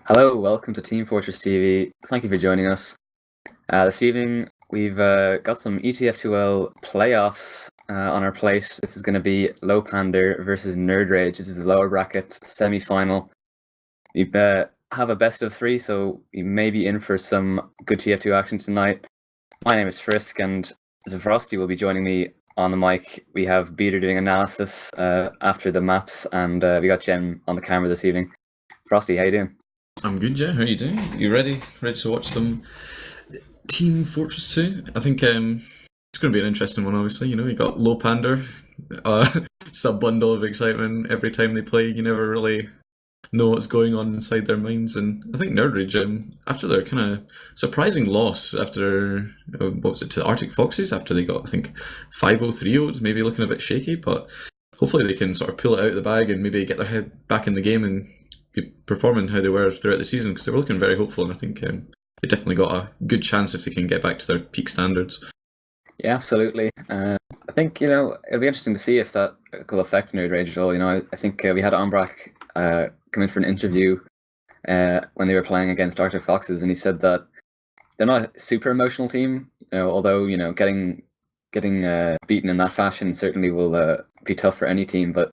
Hello, welcome to Team Fortress TV. Thank you for joining us. This evening we've got some ETF2L playoffs on our plate. This is going to be Lowpander versus nerdRage. This is the lower bracket semi-final. We have a best of three, so we may be in for some good TF2 action tonight. My name is Frysk, and zeFrosty will be joining me on the mic. We have Beater doing analysis after the maps, and we got Gemm on the camera this evening. Frosty, how you doing? I'm good, yeah. How are you doing? You ready? Ready to watch some Team Fortress 2? I think it's going to be an interesting one, obviously. You know, you got Lowpander. It's a bundle of excitement every time they play. You never really know what's going on inside their minds. And I think nerdRage, after their kind of surprising loss after, what was it, to the Arctic Foxes, after they got, I think, 5-0, 3-0, maybe looking a bit shaky, but hopefully they can sort of pull it out of the bag and maybe get their head back in the game and be performing how they were throughout the season, because they were looking very hopeful, and I think they definitely got a good chance if they can get back to their peak standards. Yeah, absolutely. I think, it'll be interesting to see if that will affect nerdRage at all. I think we had Umbrak come in for an interview when they were playing against Arctic Foxes, and he said that they're not a super emotional team, although, getting beaten in that fashion certainly will be tough for any team, but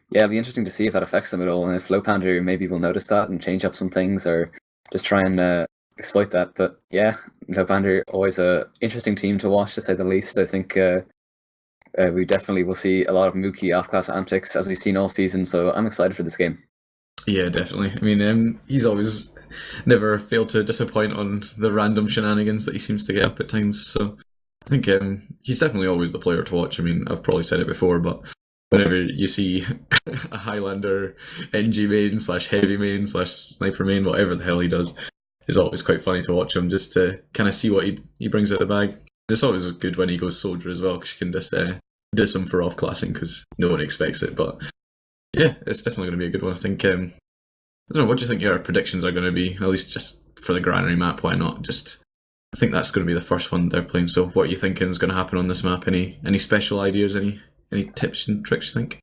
yeah, it'll be interesting to see if that affects them at all, and if Lowpander maybe will notice that and change up some things, or just try and exploit that. But yeah, Lowpander, always a interesting team to watch, to say the least. I think we definitely will see a lot of Mookie off-class antics, as we've seen all season, so I'm excited for this game. Yeah, definitely. I mean, he's always never failed to disappoint on the random shenanigans that he seems to get up at times, so I think he's definitely always the player to watch. I mean, I've probably said it before, but whenever you see a Highlander NG main / heavy main / sniper main, whatever the hell he does, it's always quite funny to watch him, just to kind of see what he brings out of the bag. It's always good when he goes soldier as well, because you can just diss him for off-classing, because no one expects it. But yeah, it's definitely going to be a good one. I think, I don't know, what do you think your predictions are going to be, at least just for the Granary map? Why not? I think that's going to be the first one they're playing, so what are you thinking is going to happen on this map? Any special ideas, any tips and tricks, you think?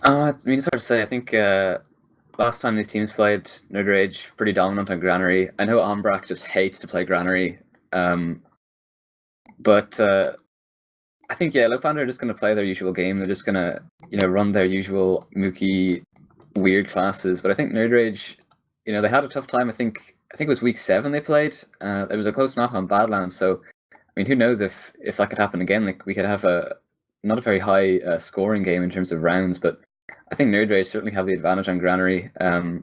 It's hard to say. I think last time these teams played, nerdRage pretty dominant on Granary. I know Umbrak just hates to play Granary, but I think, yeah, Lowpander are just going to play their usual game. They're just going to, run their usual Mookie weird classes. But I think nerdRage, they had a tough time. I think it was week 7 they played. It was a close map on Badlands, so I mean, who knows if that could happen again? Like, we could have not a very high scoring game in terms of rounds, but I think nerdRage certainly have the advantage on Granary. A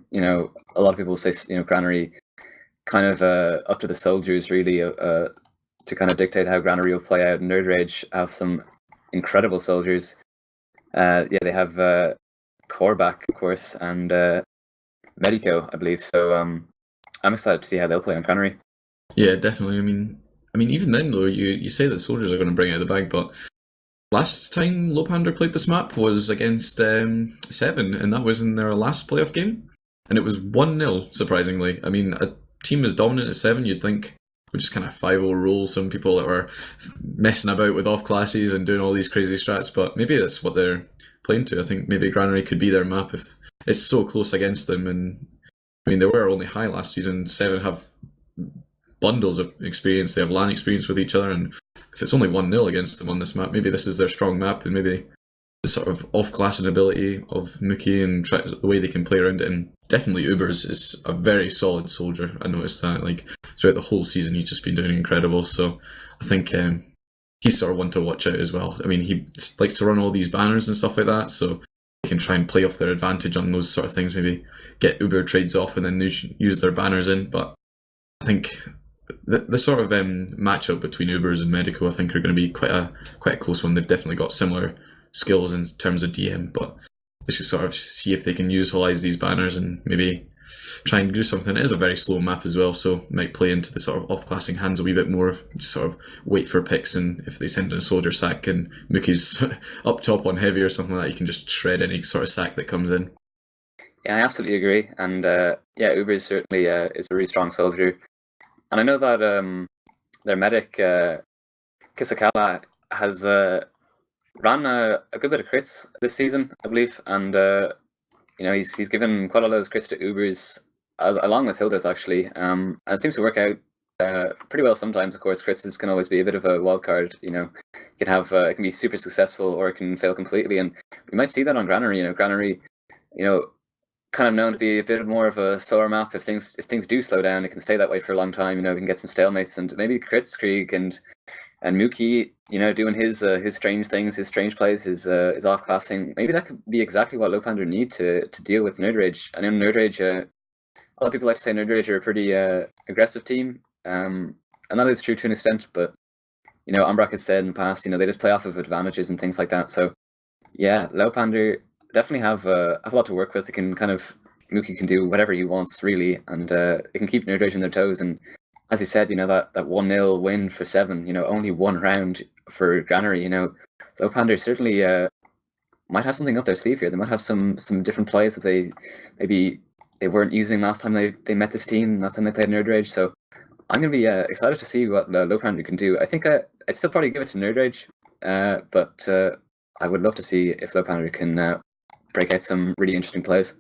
lot of people say Granary kind of up to the soldiers, really, to kind of dictate how Granary will play out. nerdRage have some incredible soldiers. They have Corback, of course, and Medico, I believe. So I'm excited to see how they'll play on Granary. Yeah, definitely. I mean, even then though, you say that soldiers are going to bring it out of the bag, but last time Lowpander played this map was against Seven, and that was in their last playoff game, and it was 1-0, surprisingly. I mean, a team as dominant as Seven, you'd think would just kind of 5-0 roll some people that were messing about with off classes and doing all these crazy strats, but maybe that's what they're playing to. I think maybe Granary could be their map if it's so close against them. And I mean, they were only high last season. Seven have bundles of experience, they have LAN experience with each other, and if it's only 1-0 against them on this map, maybe this is their strong map, and maybe the sort of off-classing ability of Mookie and the way they can play around it. And definitely Ubers is a very solid soldier. I noticed that, like, throughout the whole season he's just been doing incredible, so I think he's sort of one to watch out as well. I mean, he likes to run all these banners and stuff like that, so they can try and play off their advantage on those sort of things, maybe get Uber trades off and then use their banners in. But I think the sort of matchup between Ubers and Medico, I think, are going to be quite a close one. They've definitely got similar skills in terms of DM, but let's just sort of see if they can utilize these banners and maybe try and do something. It is a very slow map as well, so might play into the sort of off-classing hands a wee bit more. Just sort of wait for picks, and if they send in a soldier sack and Mookie's up top on heavy or something like that, you can just shred any sort of sack that comes in. Yeah, I absolutely agree. And Uber is certainly is a really strong soldier. And I know that their medic, Kisakala, has ran a good bit of crits this season, I believe. And he's given quite a lot of those crits to Ubers along with Hildreth actually. And it seems to work out pretty well sometimes. Of course, crits can always be a bit of a wild card. You know, it can have it can be super successful or it can fail completely, and we might see that on Granary. You know, Granary, you know, kind of known to be a bit more of a slower map. If things do slow down, it can stay that way for a long time. You know, we can get some stalemates, and maybe Kritzkrieg and Mookie, you know, doing his strange things, his strange plays, his off classing. Maybe that could be exactly what Lowpander need to deal with nerdRage. I know nerdRage. A lot of people like to say nerdRage are a pretty aggressive team, and that is true to an extent. But you know, Umbrak has said in the past, you know, they just play off of advantages and things like that. So yeah, Lowpander definitely have a lot to work with. It can kind of Mookie can do whatever he wants really, and it can keep nerdRage on their toes. And as he said, you know, that 1-0 win for 7, you know, only one round for Granary, you know, Lowpander certainly might have something up their sleeve here. They might have some different plays that they weren't using last time they met this team, last time they played nerdRage. So I'm going to be excited to see what Lowpander can do. I think I'd still probably give it to nerdRage, but I would love to see if Lowpander can break out some really interesting plays.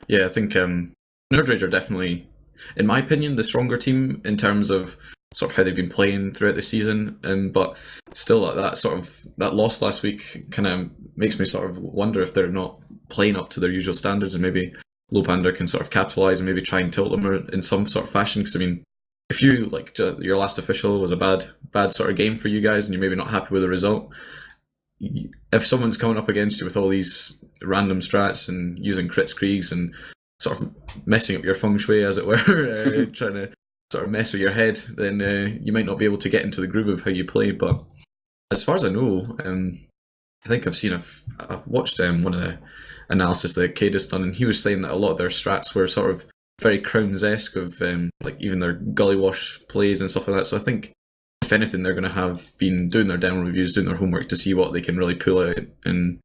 Yeah, I think nerdRage are definitely, in my opinion, the stronger team in terms of sort of how they've been playing throughout the season. But still, that loss last week kind of makes me sort of wonder if they're not playing up to their usual standards, and maybe Lowpander can sort of capitalise and maybe try and tilt them in some sort of fashion. Because I mean, if you like your last official was a bad sort of game for you guys, and you're maybe not happy with the result, if someone's coming up against you with all these random strats and using Kritzkriegs and sort of messing up your feng shui, as it were, trying to sort of mess with your head, then you might not be able to get into the groove of how you play. But as far as I know, I think I've watched one of the analysis that Cadis done, and he was saying that a lot of their strats were sort of very Crowns-esque of like even their gully wash plays and stuff like that. So I think if anything, they're going to have been doing their demo reviews, doing their homework to see what they can really pull out and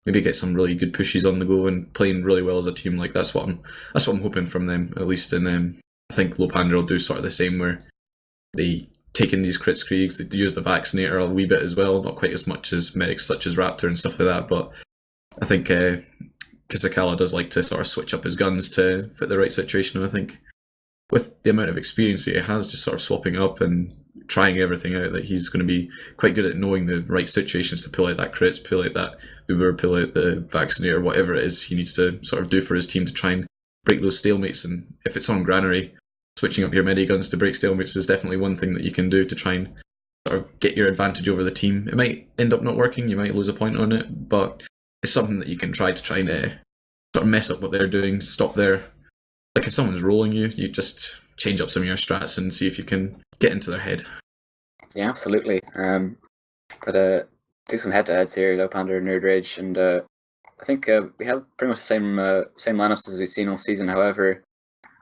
maybe get some really good pushes on the go and playing really well as a team. Like that's what I'm hoping from them, at least. And I think Lowpander will do sort of the same, where they take in these Kritzkriegs, they use the vaccinator a wee bit as well, not quite as much as medics such as Raptor and stuff like that. But I think Kisakala does like to sort of switch up his guns to fit the right situation, and I think with the amount of experience that he has, just sort of swapping up and trying everything out, that he's going to be quite good at knowing the right situations to pull out that crits, pull out that Uber, pull out the vaccinator, whatever it is he needs to sort of do for his team to try and break those stalemates. And if it's on Granary, switching up your medi guns to break stalemates is definitely one thing that you can do to try and sort of get your advantage over the team. It might end up not working, you might lose a point on it, but it's something that you can try and sort of mess up what they're doing, stop their... Like if someone's rolling you, you just change up some of your strats and see if you can get into their head. Yeah, absolutely. But do some head-to-heads here, Lowpander, nerdRage, and I think we have pretty much the same lineups as we've seen all season. However,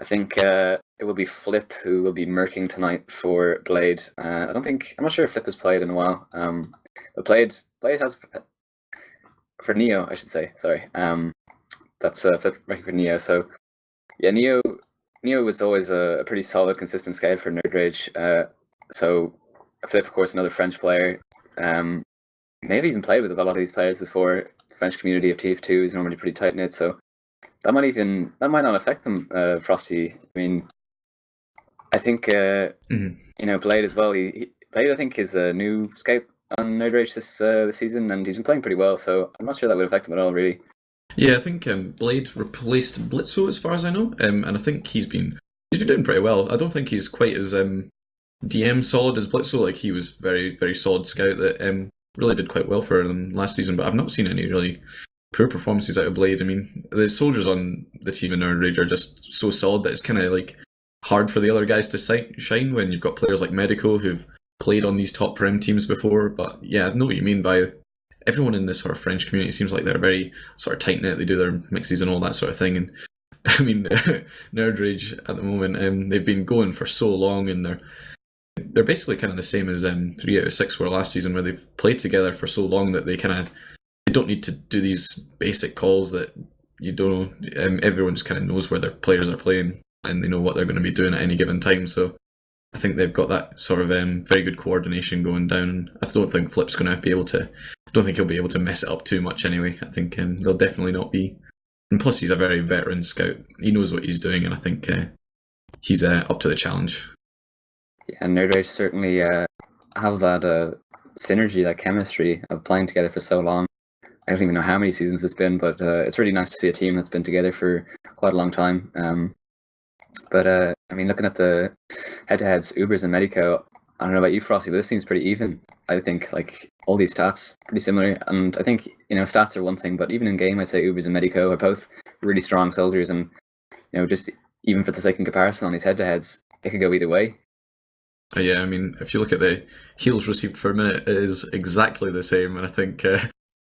I think it will be Flip who will be murking tonight for Blade. I'm not sure if Flip has played in a while. But Blade has for Neo, I should say. Sorry. That's Flip murking for Neo. So yeah, Neo was always a pretty solid, consistent scout for nerdRage. So Flip, of course, another French player. May have even played with a lot of these players before. The French community of TF2 is normally pretty tight knit, so that might not affect them. Frosty. I mean, I think you know, Blade as well. Blade, I think, is a new scout on nerdRage this season, and he's been playing pretty well. So I'm not sure that would affect him at all, really. Yeah, I think Blade replaced Blitzo, as far as I know, and I think he's been doing pretty well. I don't think he's quite as DM solid as Blitzo. Like he was very, very solid scout that really did quite well for them last season. But I've not seen any really poor performances out of Blade. I mean, the soldiers on the team in nerdRage are just so solid that it's kind of like hard for the other guys to shine when you've got players like Medico who've played on these top Prem teams before. But yeah, I know what you mean by everyone in this sort of French community seems like they're very sort of tight knit. They do their mixes and all that sort of thing. And I mean, nerdRage at the moment, they've been going for so long, and they're basically kind of the same as 3 out of 6 were last season, where they've played together for so long that they don't need to do these basic calls that you don't know. Everyone just kind of knows where their players are playing, and they know what they're going to be doing at any given time. So I think they've got that sort of very good coordination going down. I don't think Flip's going to be able to. I don't think he'll be able to mess it up too much anyway. I think they'll definitely not be And plus, he's a very veteran scout. He knows what he's doing, and I think he's up to the challenge. Yeah, and nerdRage certainly have that synergy, that chemistry of playing together for so long. I don't even know how many seasons it's been, but it's really nice to see a team that's been together for quite a long time. But I mean, looking at the head-to-heads, Ubers and Medico, I don't know about you, Frosty, but this seems pretty even. I think like all these stats pretty similar, and I think stats are one thing, but even in game, I'd say Ubers and Medico are both really strong soldiers, and just even for the sake of comparison on these head-to-heads, it could go either way. Yeah, I mean, if you look at the heals received per minute, it is exactly the same, and I think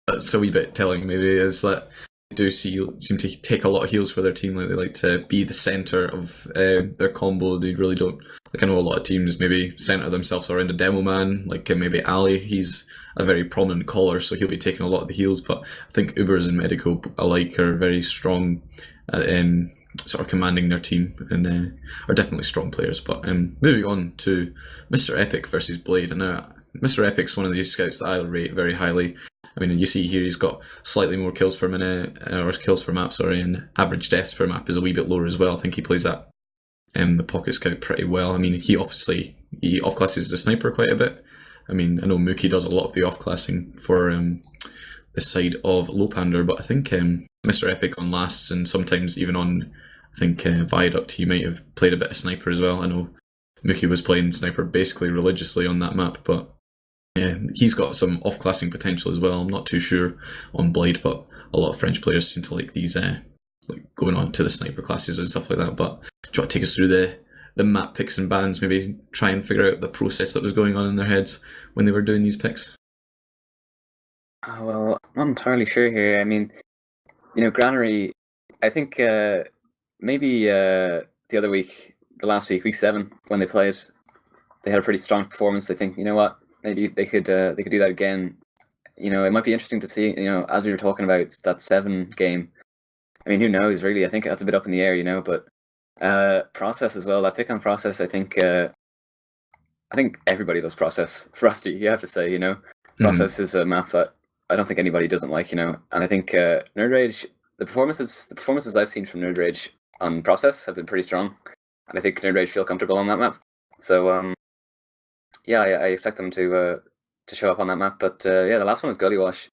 that's a wee bit telling. Maybe is that they do seem to take a lot of heals for their team. Like they like to be the center of their combo. They really don't. Like I know a lot of teams maybe center themselves around a demo man. Like maybe Ali, he's a very prominent caller, so he'll be taking a lot of the heals. But I think Ubers and Medico alike are very strong in sort of commanding their team, and are definitely strong players. But moving on to Mr. Epic versus Blade, and Mr. Epic's one of these scouts that I rate very highly. I mean, you see here he's got slightly more kills per minute, or kills per map, sorry, and average deaths per map is a wee bit lower as well. I think he plays that the Pocket Scout pretty well. I mean, he off-classes the sniper quite a bit. I mean, I know Mookie does a lot of the off-classing for the side of Lowpander, but I think Mr. Epic on lasts, and sometimes even on, I think, Viaduct, he might have played a bit of sniper as well. I know Mookie was playing sniper basically religiously on that map, but yeah, he's got some off-classing potential as well. I'm not too sure on Blade, but a lot of French players seem to like these, like going on to the sniper classes and stuff like that. But do you want to take us through the map picks and bans, maybe try and figure out the process that was going on in their heads when they were doing these picks? Well, I'm not entirely sure here. I mean, Granary, I think maybe the other week, the last week, week 7, when they played, they had a pretty strong performance. They think, you know what, maybe they could do that again. It might be interesting to see, as we were talking about that 7 game. I mean, who knows, really? I think that's a bit up in the air, but process as well, that pick on process, I think everybody loves process. Frosty, you have to say, process is a map that I don't think anybody doesn't like, and I think nerdRage, the performances I've seen from nerdRage on process have been pretty strong, and I think nerdRage feel comfortable on that map. So yeah, I expect them to show up on that map. But yeah, the last one is Gullywash,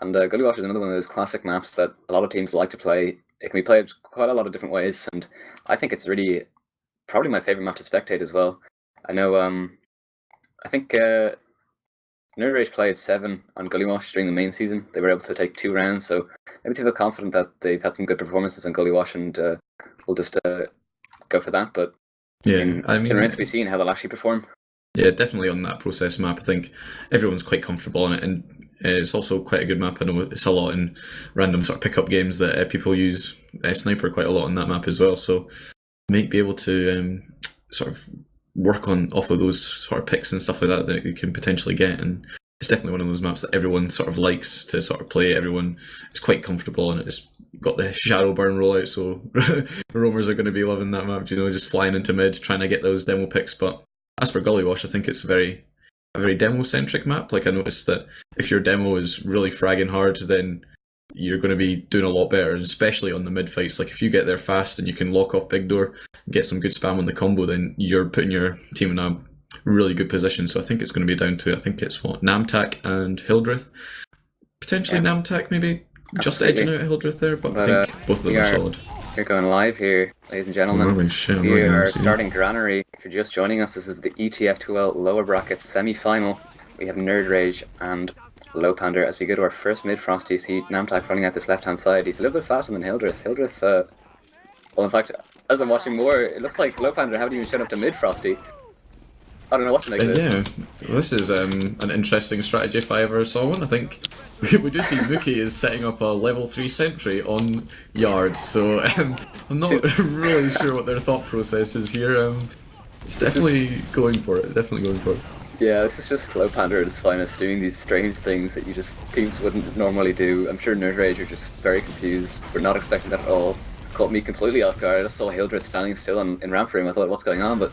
and Gullywash is another one of those classic maps that a lot of teams like to play. It can be played quite a lot of different ways, and I think it's really probably my favorite map to spectate as well. I know, I think nerdRage played 7 on Gullywash during the main season. They were able to take 2 rounds, so maybe they feel confident that they've had some good performances on Gullywash, and we'll just go for that. But yeah, it remains to be seen how they'll actually perform. Yeah, definitely on that process map. I think everyone's quite comfortable on it, and it's also quite a good map. I know it's a lot in random sort of pickup games that people use sniper quite a lot on that map as well. So might be able to sort of work on off of those sort of picks and stuff like that you can potentially get. And it's definitely one of those maps that everyone sort of likes to sort of play. Everyone is quite comfortable on it. It's got the shadow burn rollout, so roamers are going to be loving that map. Just flying into mid, trying to get those demo picks. But as for Gullywash, I think it's a very demo-centric map. Like I noticed that if your demo is really fragging hard, then you're going to be doing a lot better, especially on the mid fights. Like if you get there fast and you can lock off Big Door, get some good spam on the combo, then you're putting your team in a really good position. So I think it's going to be down to, I think it's Namtak and Hildreth. Potentially Namtak maybe just edging out Hildreth there, but I think both of them are solid. We're going live here, ladies and gentlemen. We are starting Granary. If you're just joining us, this is the ETF2L lower brackets semi-final. We have nerdRage and Lowpander as we go to our first mid. Frosty, see Namtak running out this left-hand side. He's a little bit faster than Hildreth. Hildreth, well, in fact, as I'm watching more, it looks like Lowpander haven't even shown up to mid, Frosty. I don't know what to make of this. Yeah, this is an interesting strategy if I ever saw one. I think we do see Mookie is setting up a level 3 sentry on Yard, so I'm not really sure what their thought process is here. It's definitely going for it, Yeah, this is just Lowpander at its finest, doing these strange things that teams wouldn't normally do. I'm sure nerdRage are just very confused. We're not expecting that at all. Caught me completely off guard. I just saw Hildreth standing still in ramp frame. I thought, what's going on? But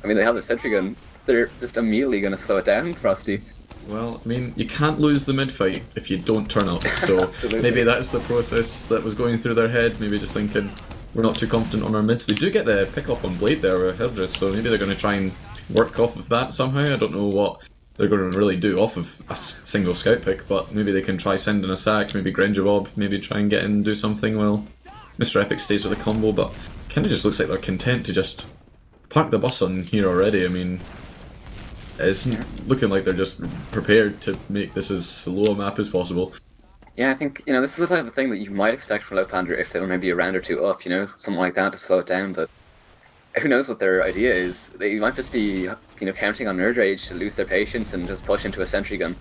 I mean, they have the sentry gun. They're just immediately going to slow it down, Frosty. Well, I mean, you can't lose the mid fight if you don't turn up, so maybe that's the process that was going through their head, maybe just thinking, we're not too confident on our mids. They do get the pick off on Blade there with Hildreth, so maybe they're going to try and work off of that somehow. I don't know what they're going to really do off of a single scout pick, but maybe they can try sending a sack, maybe Granary, maybe try and get in and do something while Mr. Epic stays with the combo, but kind of just looks like they're content to just park the bus on here already. I mean, it's looking like they're just prepared to make this as slow a map as possible. Yeah, I think, this is the type of thing that you might expect from Lowpander if they were maybe a round or two up, something like that to slow it down, but who knows what their idea is. They might just be, counting on nerdRage to lose their patience and just push into a sentry gun.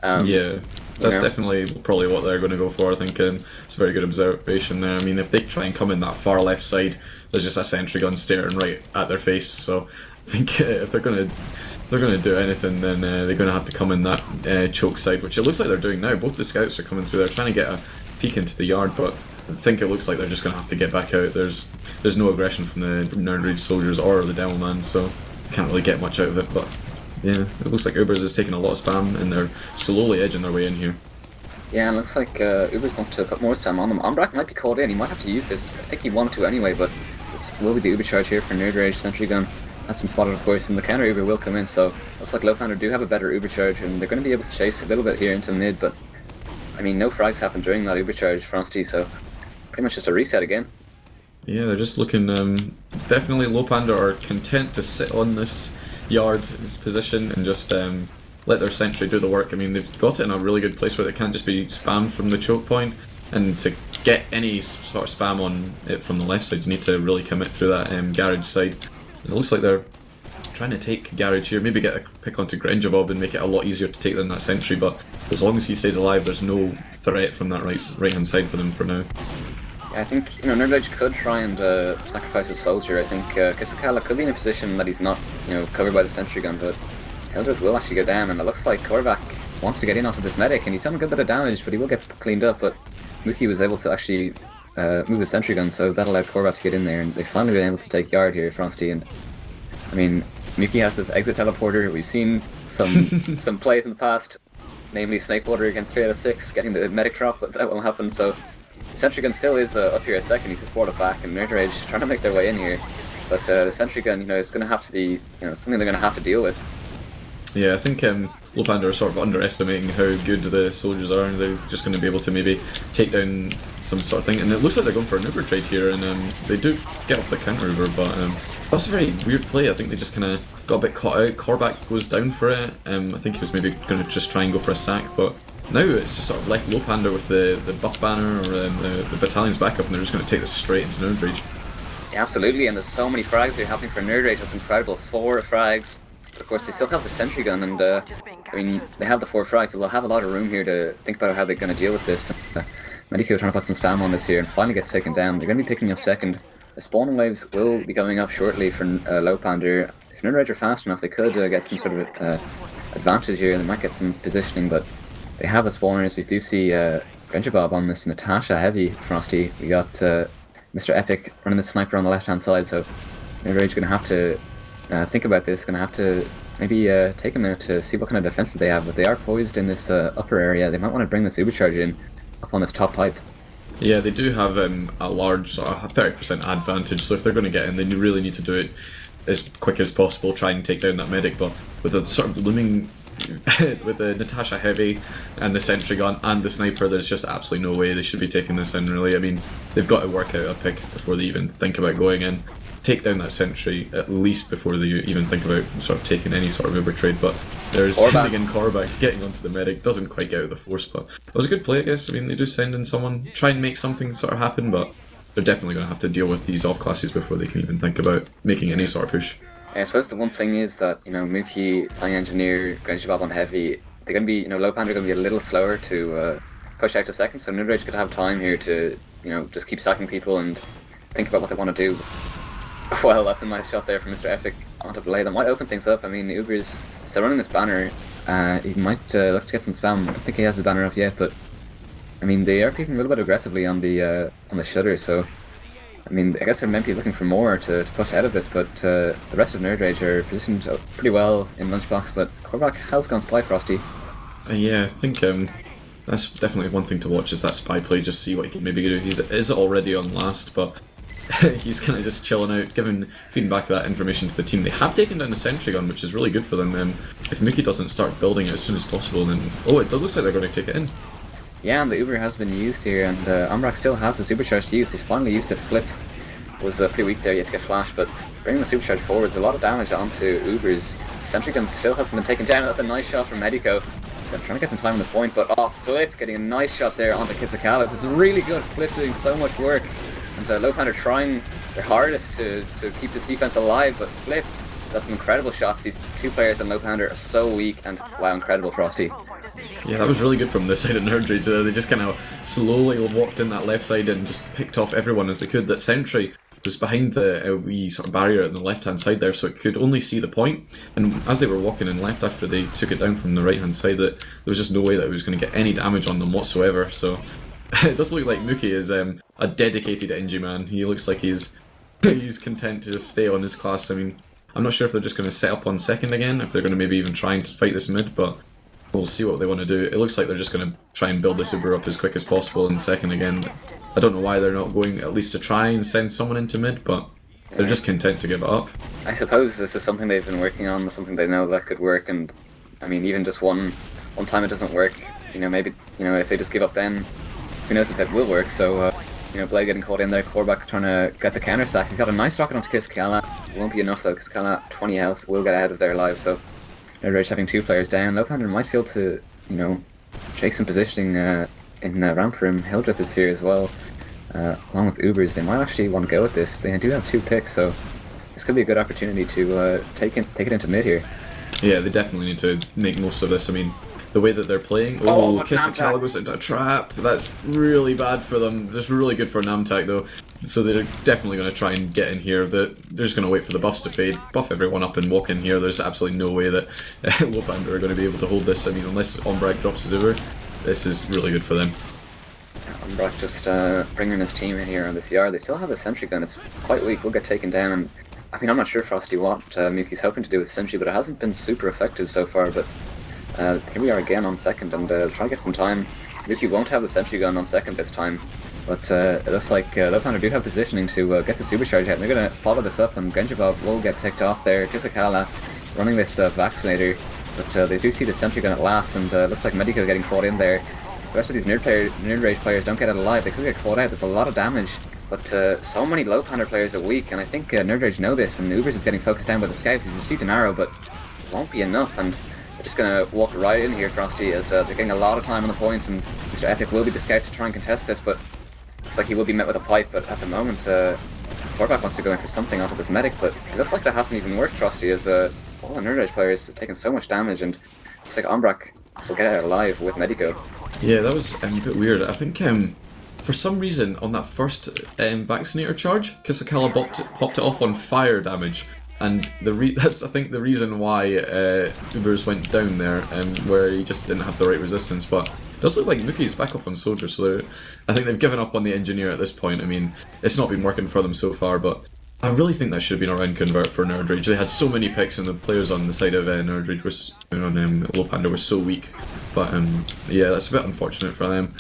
Yeah, that's definitely probably what they're going to go for. I think it's a very good observation there. I mean, if they try and come in that far left side, there's just a sentry gun staring right at their face. So I think if they're going to do anything, then they're going to have to come in that choke side, which it looks like they're doing now. Both the scouts are coming through. They're trying to get a peek into the yard, but I think it looks like they're just going to have to get back out. There's no aggression from the nerdRage soldiers or the Devilman, so can't really get much out of it. But yeah, it looks like Ubers is taking a lot of spam and they're slowly edging their way in here. Yeah, it looks like Ubers wants to put more spam on them. Umbrak might be caught in. He might have to use this. I think he wanted to anyway, but this will be the Uber charge here for nerdRage sentry gun. That's been spotted, of course, and the counter Uber will come in, so looks like Lowpander do have a better Uber charge, and they're going to be able to chase a little bit here into mid, but I mean, no frags happened during that Uber charge, Frosty, so pretty much just a reset again. Yeah, they're just looking, definitely Lowpander are content to sit on this yard, this position, and just let their sentry do the work. I mean, they've got it in a really good place where they can't just be spammed from the choke point, and to get any sort of spam on it from the left side, you need to really commit through that garage side. It looks like they're trying to take garage here, maybe get a pick onto Granary and make it a lot easier to take than that sentry, but as long as he stays alive, there's no threat from that right hand side for them for now. Yeah, I think, nerdRage could try and sacrifice a soldier. I think Kisakala could be in a position that he's not, covered by the sentry gun, but Elders will actually go down, and it looks like Korvac wants to get in onto this medic, and he's done a good bit of damage, but he will get cleaned up, but Mookie was able to actually move the sentry gun, so that allowed Korvac to get in there, and they've finally been able to take yard here, Frosty, and I mean, Mookie has this exit teleporter. We've seen some plays in the past, namely Snakewater against 3 out of 6, getting the medic drop, but that won't happen, so the sentry gun still is up here a second. He's just brought it back, and nerdRage trying to make their way in here, but the sentry gun, is going to have to be, something they're going to have to deal with. Yeah, I think Lowpander are sort of underestimating how good the soldiers are, and they're just going to be able to maybe take down some sort of thing. And it looks like they're going for an Uber trade here, and they do get off the counter Uber, but that's a very weird play. I think they just kind of got a bit caught out. Korvac goes down for it. I think he was maybe going to just try and go for a sack, but now it's just sort of left Lowpander with the buff banner or the battalion's backup, and they're just going to take this straight into nerdRage. Yeah, absolutely, and there's so many frags here happening for nerdRage. That's incredible. 4 frags. Of course, they still have the sentry gun, and I mean, they have the 4 frags, so they'll have a lot of room here to think about how they're going to deal with this. Medico trying to put some spam on this here, and finally gets taken down. They're going to be picking up second. The spawning waves will be coming up shortly for Lowpander. If nerdRage are fast enough, they could get some sort of advantage here, and they might get some positioning, but they have the spawners. We do see Granary on this Natasha heavy, Frosty. We got Mr. Epic running the sniper on the left-hand side, so nerdRage going to have to think about this, going to have to maybe take a minute to see what kind of defenses they have, but they are poised in this upper area. They might want to bring this Ubercharge in up on this top pipe. Yeah, they do have a large sort of 30% advantage, so if they're going to get in, they really need to do it as quick as possible, try and take down that medic, but with a sort of looming with the Natasha heavy and the sentry gun and the sniper, there's just absolutely no way they should be taking this in, really. I mean, they've got to work out a pick before they even think about going in. Take down that sentry at least before they even think about sort of taking any sort of Uber trade, but there's sending in Korvac, getting onto the medic, doesn't quite get out the force, but it was a good play, I guess. I mean, they do send in someone, try and make something sort of happen, but they're definitely going to have to deal with these off classes before they can even think about making any sort of push. Yeah, I suppose the one thing is that, Mookie, Flying Engineer, Granary on heavy, they're going to be, Lowpander are going to be a little slower to push out to second, so nerdRage could have time here to, just keep sacking people and think about what they want to do. Well, that's a nice shot there from Mr. Epic onto Blade. That might open things up. I mean, Uber's still running this banner. He might look to get some spam. I don't think he has his banner up yet, but I mean, they are peeking a little bit aggressively on the shutter, so I mean, I guess they're maybe looking for more to push out of this, but the rest of nerdRage are positioned pretty well in Lunchbox, but Korvac has gone Spy Frosty. Yeah, I think that's definitely one thing to watch, is that spy play, just see what he can maybe do. He's is already on last, but he's kind of just chilling out, feeding back that information to the team. They have taken down the sentry gun, which is really good for them. If Mookie doesn't start building it as soon as possible, then it looks like they're going to take it in. Yeah, and the Uber has been used here, and Umbrak still has the supercharge to use. He finally used it. Flip was pretty weak there, you had to get flash, but bringing the supercharge forward is a lot of damage onto Uber's. Sentry gun still hasn't been taken down. That's a nice shot from Medico. They're trying to get some time on the point, but Flip getting a nice shot there onto Kisakala. This is really good. Flip doing so much work, and Lowpander trying their hardest to keep this defense alive, but Flip got some incredible shots. These two players on Lowpander are so weak, and wow, incredible Frosty. Yeah, that was really good from this side of nerdRage. They just kind of slowly walked in that left side and just picked off everyone as they could. That sentry was behind the wee sort of barrier on the left hand side there, so it could only see the point. And as they were walking in left after they took it down from the right hand side, that there was just no way that it was going to get any damage on them whatsoever. So it does look like Mookie is a dedicated NG man. He looks like he's content to just stay on his class. I mean, I'm not sure if they're just going to set up on second again, if they're going to maybe even try and fight this mid, but we'll see what they want to do. It looks like they're just going to try and build this Uber up as quick as possible in second again. I don't know why they're not going at least to try and send someone into mid, but they're just content to give it up. I suppose this is something they've been working on, something they know that could work, and I mean, even just one time it doesn't work, maybe, if they just give up then, who knows if it will work. So, Blade getting caught in there, Korvac trying to get the counter sack. He's got a nice rocket onto Kisakala. Won't be enough though, Kisakala 20 health will get out of their lives, so nerdRage having two players down. Lowpander might feel to, shake some positioning in ramp room. Hildreth is here as well, along with Ubers. They might actually want to go with this. They do have 2 picks, so this could be a good opportunity to take it into mid here. Yeah, they definitely need to make most of this. I mean, the way that they're playing. Kisakala goes into a trap. That's really bad for them. That's really good for Namtak though. So they're definitely going to try and get in here. They're just going to wait for the buffs to fade, buff everyone up and walk in here. There's absolutely no way that Lowpander are going to be able to hold this. I mean, unless Umbrak drops his Uber, this is really good for them. Umbrak just bringing his team in here on this yard. They still have the sentry gun. It's quite weak. We'll get taken down. And I mean, I'm not sure, Frosty, what Mookie's hoping to do with the sentry, but it hasn't been super effective so far. But here we are again on second, and try to get some time. Mookie won't have the sentry gun on second this time, but it looks like Lowpander do have positioning to get the supercharge out. And they're going to follow this up, and Genjabov will get picked off there. Kisakala running this vaccinator, but they do see the sentry gun at last, and looks like Medico getting caught in there. If the rest of these nerdRage players don't get out alive, they could get caught out. There's a lot of damage, but so many Lowpander players are weak, and I think nerdRage know this, and Ubers is getting focused down by the scouts. He's received an arrow, but it won't be enough, and they're just going to walk right in here, Frosty, as they're getting a lot of time on the points, and Mr. Epic will be the scout to try and contest this, but looks like he will be met with a pipe. But at the moment, Korvac wants to go in for something onto this medic, but it looks like that hasn't even worked, Frosty, as all the nerdRage players are taking so much damage, and looks like Umbrak will get out alive with Medico. Yeah, that was a bit weird. I think for some reason on that first vaccinator charge, Kisakala popped it off on fire damage. And that's, I think, the reason why Ubers went down there, where he just didn't have the right resistance. But it does look like Mookie's back up on Soldier, so I think they've given up on the engineer at this point. I mean, it's not been working for them so far, but I really think that should have been a round convert for nerdRage. They had so many picks, and the players on the side of nerdRage was, Lowpander was so weak. But yeah, that's a bit unfortunate for them.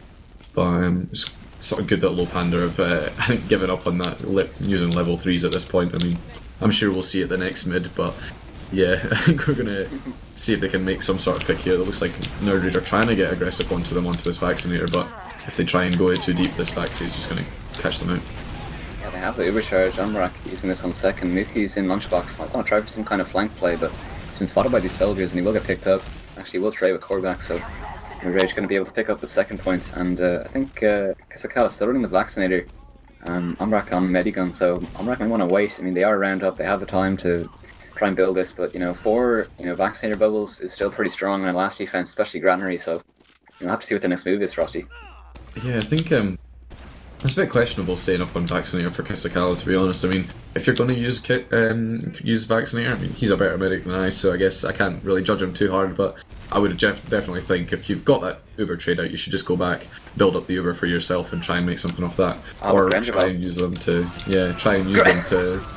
But it's sort of good that Lowpander have, I think, given up on that using level 3s at this point. I mean, I'm sure we'll see it the next mid, but yeah, I think we're going to see if they can make some sort of pick here. It looks like nerdRage are trying to get aggressive onto this vaccinator, but if they try and go too deep, this vaccinator is just going to catch them out. Yeah, they have the Uber charge. Umbrak using this on second. Mookie's in Lunchbox. Might want to try for some kind of flank play, but he's been spotted by these soldiers and he will get picked up. Actually, he will trade with Korvac, so nerdRage going to be able to pick up the second point. And I think Kisakala is still running the vaccinator. Umbrak on Medigun, so Umbrak might want to wait. I mean, they are round up, they have the time to try and build this, but 4 vaccinator bubbles is still pretty strong in a last defense, especially Granary, so we'll have to see what the next move is, Frosty. Yeah, I think it's a bit questionable staying up on Vaccinator for Kisakala, to be honest. I mean, if you're going to use Vaccinator, I mean, he's a better medic than I, so I guess I can't really judge him too hard, but I would definitely think if you've got that Uber trade out, you should just go back, build up the Uber for yourself, and try and make something off that. Or try and use them to,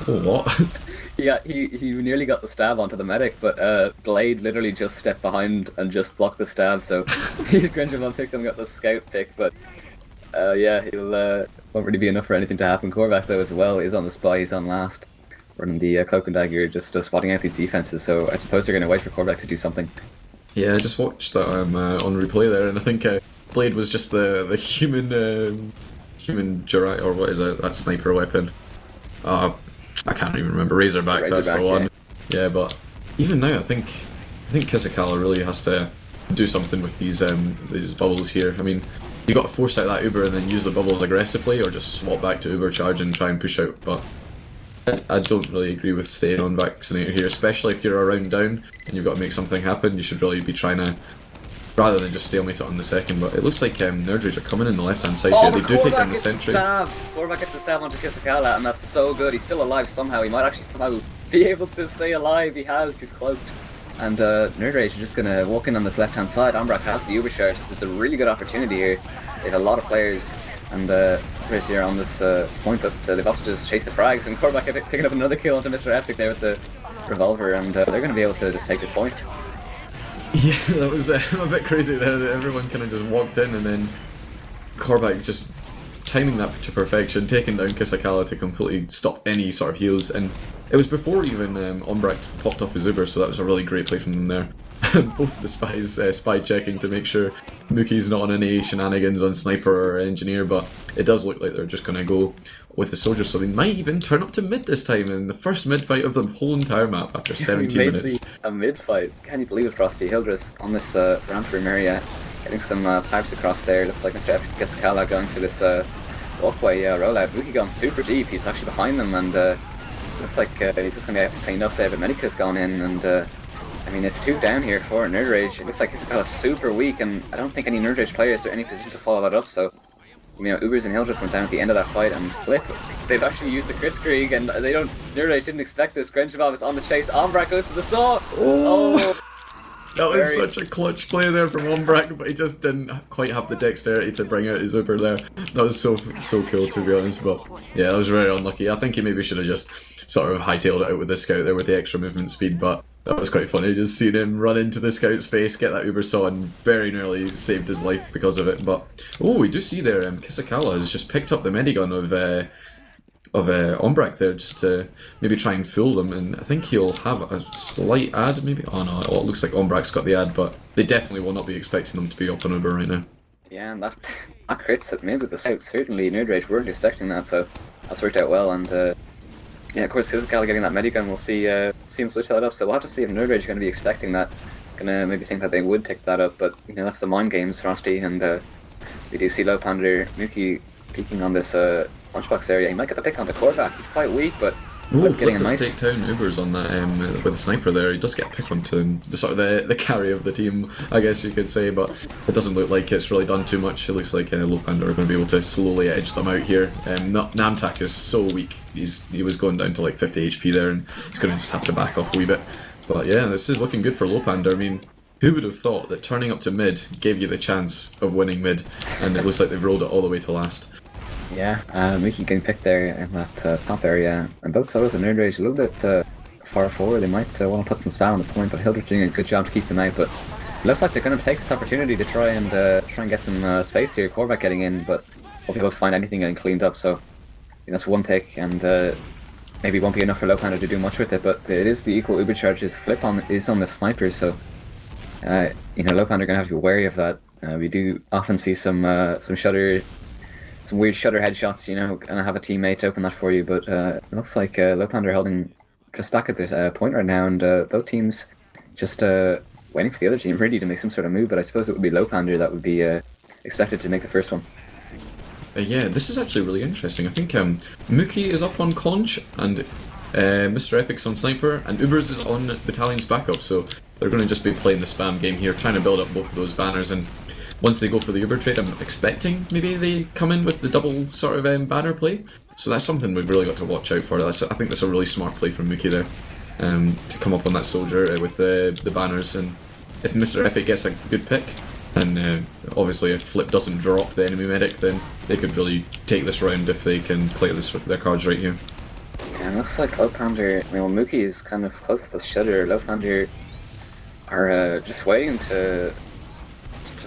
oh, what? Yeah, he nearly got the stab onto the medic, but Blade literally just stepped behind and just blocked the stab, so he's Granary picked and got the scout pick, but yeah, he'll won't really be enough for anything to happen. Korvac though as well is on the spy, he's on last, running the cloak and dagger, just spotting out these defenses, so I suppose they're going to wait for Korvac to do something. Yeah, I just watched that on replay there, and I think Blade was just the human Jurai, or what is it, that sniper weapon? I can't even remember. Razorback, that's the one. Yeah, but even now, I think Kisakala really has to do something with these bubbles here. I mean, you got to force out that Uber and then use the bubbles aggressively, or just swap back to Uber charge and try and push out. But I don't really agree with staying on Vaccinator here, especially if you're a round down and you've got to make something happen. You should really be trying to, rather than just stalemate it on the second. But it looks like nerdRage are coming in the left-hand side here. They do take down the sentry. Korvac gets a stab onto Kisakala, and that's so good. He's still alive somehow. He might actually somehow be able to stay alive. He's cloaked. And nerdRage are just going to walk in on this left-hand side. Ombrak has the Uber charge. This is a really good opportunity here. They have a lot of players, and players here on this point, but they've opted to just chase the frags, and Korvac picking up another kill onto Mr. Epic there with the revolver, and they're going to be able to just take this point. Yeah, that was a bit crazy there, that everyone kind of just walked in, and then Korvac just timing that to perfection, taking down Kisakala to completely stop any sort of heals, and it was before even Ombrak popped off his Uber, so that was a really great play from them there. Both of the spies spy checking to make sure Mookie's not on any shenanigans on sniper or engineer, but it does look like they're just going to go with the soldiers, so they might even turn up to mid this time in the first mid fight of the whole entire map after 17 minutes. A mid fight. Can you believe it, Frosty? Hildreth on this ramp room area, getting some pipes across there. Looks like Mr. Kisakala going for this walkway rollout. Mookie gone super deep. He's actually behind them, and looks like he's just going to get cleaned up there, but Medica's gone in, and I mean, it's 2 down here for nerdRage. It looks like Kisakala's super weak, and I don't think any nerdRage players are in any position to follow that up, so you know, Ubers and Hildreth went down at the end of that fight, and Flip, they've actually used the Kritzkrieg, and nerdRage didn't expect this. Grenchevov is on the chase. Ombrak goes for the saw. Oh! That was such a clutch play there from Ombrak, but he just didn't quite have the dexterity to bring out his Uber there. That was so cool, to be honest, but yeah, that was very unlucky. I think he maybe should have just sort of hightailed it out with the scout there with the extra movement speed, but that was quite funny, just seeing him run into the scout's face, get that Uber saw, and very nearly saved his life because of it. But oh, we do see there, Kisakala has just picked up the medigun of Ombrak there, just to maybe try and fool them, and I think he'll have a slight ad maybe. Oh no, it looks like Ombrak's got the ad, but they definitely will not be expecting them to be up on Uber right now. Yeah, and that crits maybe the south. Certainly nerdRage weren't expecting that, so that's worked out well, and yeah, of course, Kisakala getting that medigun, we'll see him switch that up, so we'll have to see if nerdRage are going to be expecting that. Gonna maybe think that they would pick that up, but you know, that's the mind games, Frosty, and we do see Lowpander, Mookie peeking on this lunchbox area. He might get the pick onto Korvac. He's quite weak, but Flip does take down Ubers on that with the sniper there. He does get a pick onto him, the sort of the carry of the team, I guess you could say, but it doesn't look like it's really done too much. It looks like Lowpander are going to be able to slowly edge them out here. Namtak is so weak. He was going down to like 50 HP there, and he's going to just have to back off a wee bit. But yeah, this is looking good for Lowpander. I mean, who would have thought that turning up to mid gave you the chance of winning mid, and it looks like they've rolled it all the way to last. Yeah, Mookie getting picked there in that top area, and both solos and nerdRage a little bit far forward. They might want to put some spam on the point, but Hildreth doing a good job to keep them out. But it looks like they're going to take this opportunity to try and get some space here. Korvac getting in, but won't be able to find anything getting cleaned up. So that's one pick, and maybe won't be enough for Lowpander to do much with it. But it is the equal Uber charges. Flip is on the sniper, so you know, Lowpander are going to have to be wary of that. We do often see some weird shutter headshots, you know, and I have a teammate open that for you, but it looks like Lowpander holding just back at this point right now, and both teams just waiting for the other team really to make some sort of move, but I suppose it would be Lowpander that would be expected to make the first one. Yeah, this is actually really interesting. I think Mookie is up on Conch, and Mr. Epic's on Sniper, and Ubers is on Battalion's backup, so they're going to just be playing the spam game here, trying to build up both of those banners, and once they go for the Uber trade, I'm expecting maybe they come in with the double sort of banner play. So that's something we've really got to watch out for. I think that's a really smart play from Mookie there, to come up on that soldier with the banners. And if Mr. Epic gets a good pick, and obviously if Flip doesn't drop the enemy medic, then they could really take this round if they can play their cards right here. And it looks like Lowpander, I mean, well, Mookie is kind of close to the shutter. Lowpander are just waiting to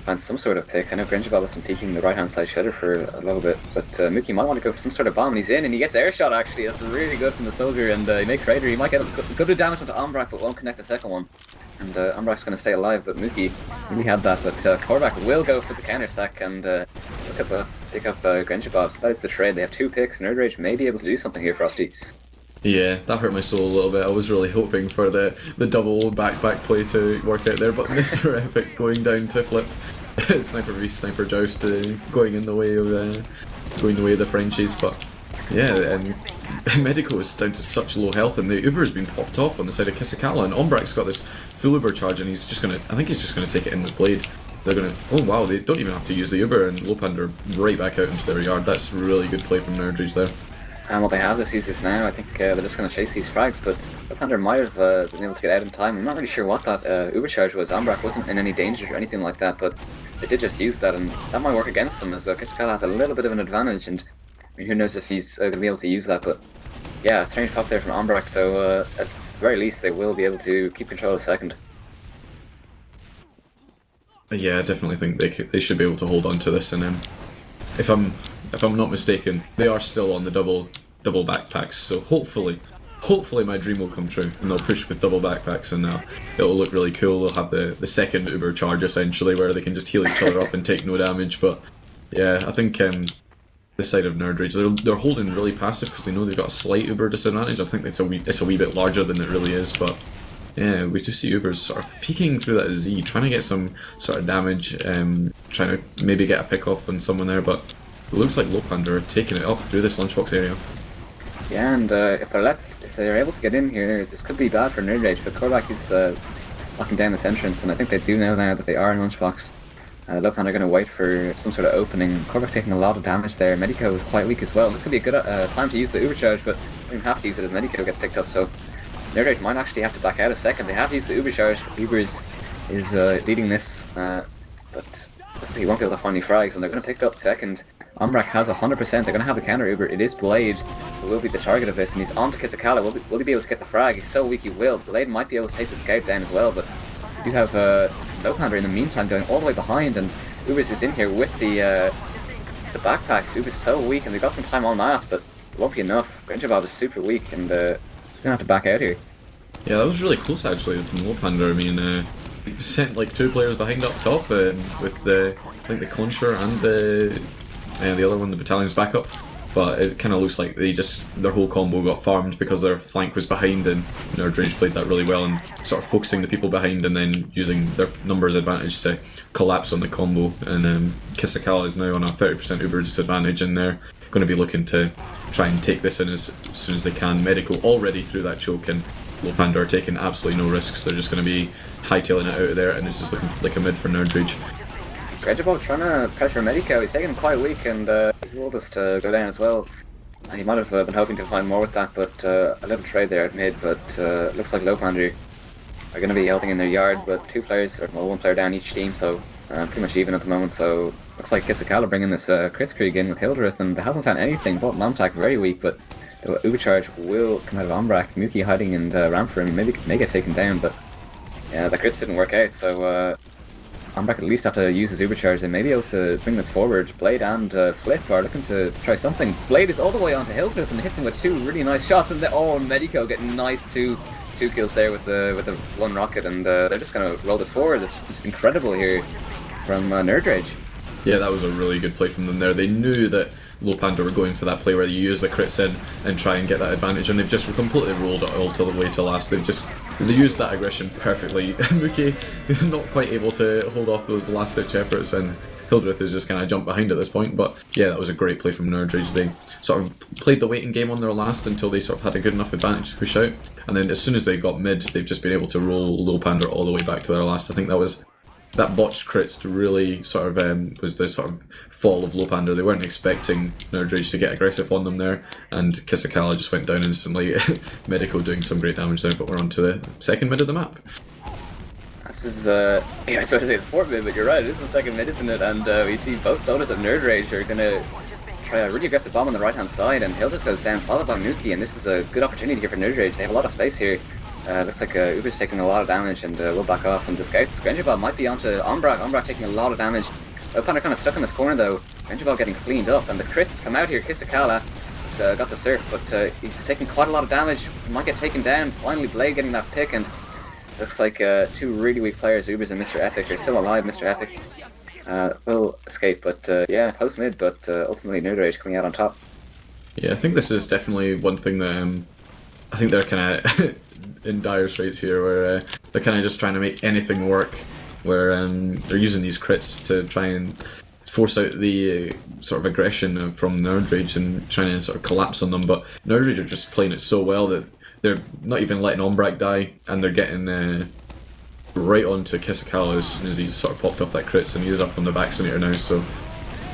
find some sort of pick. I know Granary has been peeking the right-hand side shutter for a little bit, but Mookie might want to go for some sort of bomb, and he's in, and he gets air shot actually. That's really good from the soldier, and he may crater. He might get a good bit of damage onto Umbrak, but won't connect the second one. And Umbrak's going to stay alive, but Mookie really had that. But Korvac will go for the counter sack and pick up Granary. So that is the trade. They have 2 picks. nerdRage may be able to do something here, Frosty. Yeah, that hurt my soul a little bit. I was really hoping for the double back play to work out there, but Mr. Epic going down to flip sniper v sniper joust, going in the way of the Frenchies. But yeah, and Medico is down to such low health, and the Uber has been popped off on the side of Kisakala, and Ombrak's got this full Uber charge, and he's just gonna. I think he's just gonna take it in with Blade. They're gonna. Oh wow, they don't even have to use the Uber, and Lowpander right back out into their yard. That's really good play from nerdRage there. And what they have is use this now. I think they're just going to chase these frags, but Lowpander might have been able to get out in time. I'm not really sure what that Uber charge was. Umbrak wasn't in any danger or anything like that, but they did just use that, and that might work against them, as Kisakala has a little bit of an advantage, and I mean, who knows if he's going to be able to use that, but yeah, strange pop there from Umbrak, so at the very least they will be able to keep control of second. Yeah, I definitely think they should be able to hold on to this, and if I'm not mistaken, they are still on the double backpacks. So hopefully my dream will come true, and they'll push with double backpacks, and it'll look really cool. They'll have the second Uber charge essentially, where they can just heal each other up and take no damage. But yeah, I think the side of nerdRage, they're holding really passive because they know they've got a slight Uber disadvantage. I think it's a wee bit larger than it really is, but. Yeah, we just see Ubers sort of peeking through that Z, trying to get some sort of damage, trying to maybe get a pick off on someone there, but it looks like Lowpander are taking it up through this lunchbox area. Yeah, and if they're able to get in here, this could be bad for nerdRage, but Korvac is locking down this entrance, and I think they do know now that they are in lunchbox. Lowpander are going to wait for some sort of opening. Korvac taking a lot of damage there. Medico is quite weak as well. This could be a good time to use the Uber charge, but they don't have to use it as Medico gets picked up, so nerdRage might actually have to back out a second. They have used the Uber charge. Uber is leading this, but he won't be able to find any frags, and they're going to pick up second. Umbrak has 100%. They're going to have the counter Uber. It is Blade who will be the target of this, and he's on to Kisakala. Will he be able to get the frag? He's so weak he will. Blade might be able to take the scout down as well, but you have Lowpander in the meantime going all the way behind, and Ubers is in here with the backpack. Uber's so weak, and they've got some time on that, but it won't be enough. Granary is super weak, and they're going to have to back out here. Yeah, that was really close actually from Lowpander. I mean, sent like 2 players behind up top with I think the Concher and the other one, the Battalion's backup. But it kind of looks like their whole combo got farmed because their flank was behind, and nerdRage played that really well and sort of focusing the people behind and then using their numbers advantage to collapse on the combo. And Kisakala is now on a 30% Uber disadvantage, and they're going to be looking to try and take this in as soon as they can. Medical already through that choke, and Lowpander are taking absolutely no risks. They're just going to be hightailing it out of there, and this is looking like a mid for nerdRage. Granary trying to pressure Medico. He's taking him quite weak, and he will just go down as well. He might have been hoping to find more with that, but a little trade there at mid, but looks like Lowpander are going to be helping in their yard, but 2 players, or well, 1 player down each team, so pretty much even at the moment. So looks like Kisakala bringing this Kritzkrieg in with Hildreth, and hasn't found anything. Bought Mamtak very weak, but the Uber charge will come out of Umbrak. Mookie hiding and ramp for him, maybe may get taken down, but yeah, the crits didn't work out, so Umbrak at least have to use his Uber charge. They may be able to bring this forward. Blade and Flip are looking to try something. Blade is all the way onto Hildreth and hits him with 2 really nice shots, and Medico getting nice two kills there with the 1 rocket, and they're just going to roll this forward. It's incredible here from nerdRage. Yeah, that was a really good play from them there. They knew that Lowpander were going for that play where you use the crits in and try and get that advantage, and they've just completely rolled it all to the way to last. They used that aggression perfectly. Mookie not quite able to hold off those last-ditch efforts, and Hildreth is just kind of jumped behind at this point. But yeah, that was a great play from nerdRage. They sort of played the waiting game on their last until they sort of had a good enough advantage to push out, and then as soon as they got mid, they've just been able to roll Lowpander all the way back to their last. I think that botched crits really sort of was the sort of fall of Lowpander. They weren't expecting nerdRage to get aggressive on them there, and Kisakala just went down instantly. Medico doing some great damage there, but we're on to the second mid of the map. This is, yeah, I was going to say the 4th mid, but you're right, it is the second mid, isn't it? And we see both sodas of nerdRage are going to try a really aggressive bomb on the right-hand side, and Hildreth goes down, followed by Mookie, and this is a good opportunity here for nerdRage. They have a lot of space here. Looks like Uber's taking a lot of damage, and will back off. And the scouts, Grangerball might be onto Ombrak. Ombrak taking a lot of damage. Lowpander kind of stuck in this corner though. Grangerball getting cleaned up, and the crits come out here. Kisakala has got the surf, but he's taking quite a lot of damage. He might get taken down. Finally, Blade getting that pick, and looks like two really weak players, Ubers and Mr. Epic, are still alive. Mr. Epic will escape, but yeah, close mid, but ultimately nerdRage coming out on top. Yeah, I think this is definitely one thing that I think they're kind of in dire straits here, where they're kind of just trying to make anything work, where they're using these crits to try and force out the sort of aggression from nerdRage and trying to sort of collapse on them, but nerdRage are just playing it so well that they're not even letting Ombrak die, and they're getting right onto Kisakala as soon as he's sort of popped off that crits, and he's up on the vaccinator now, so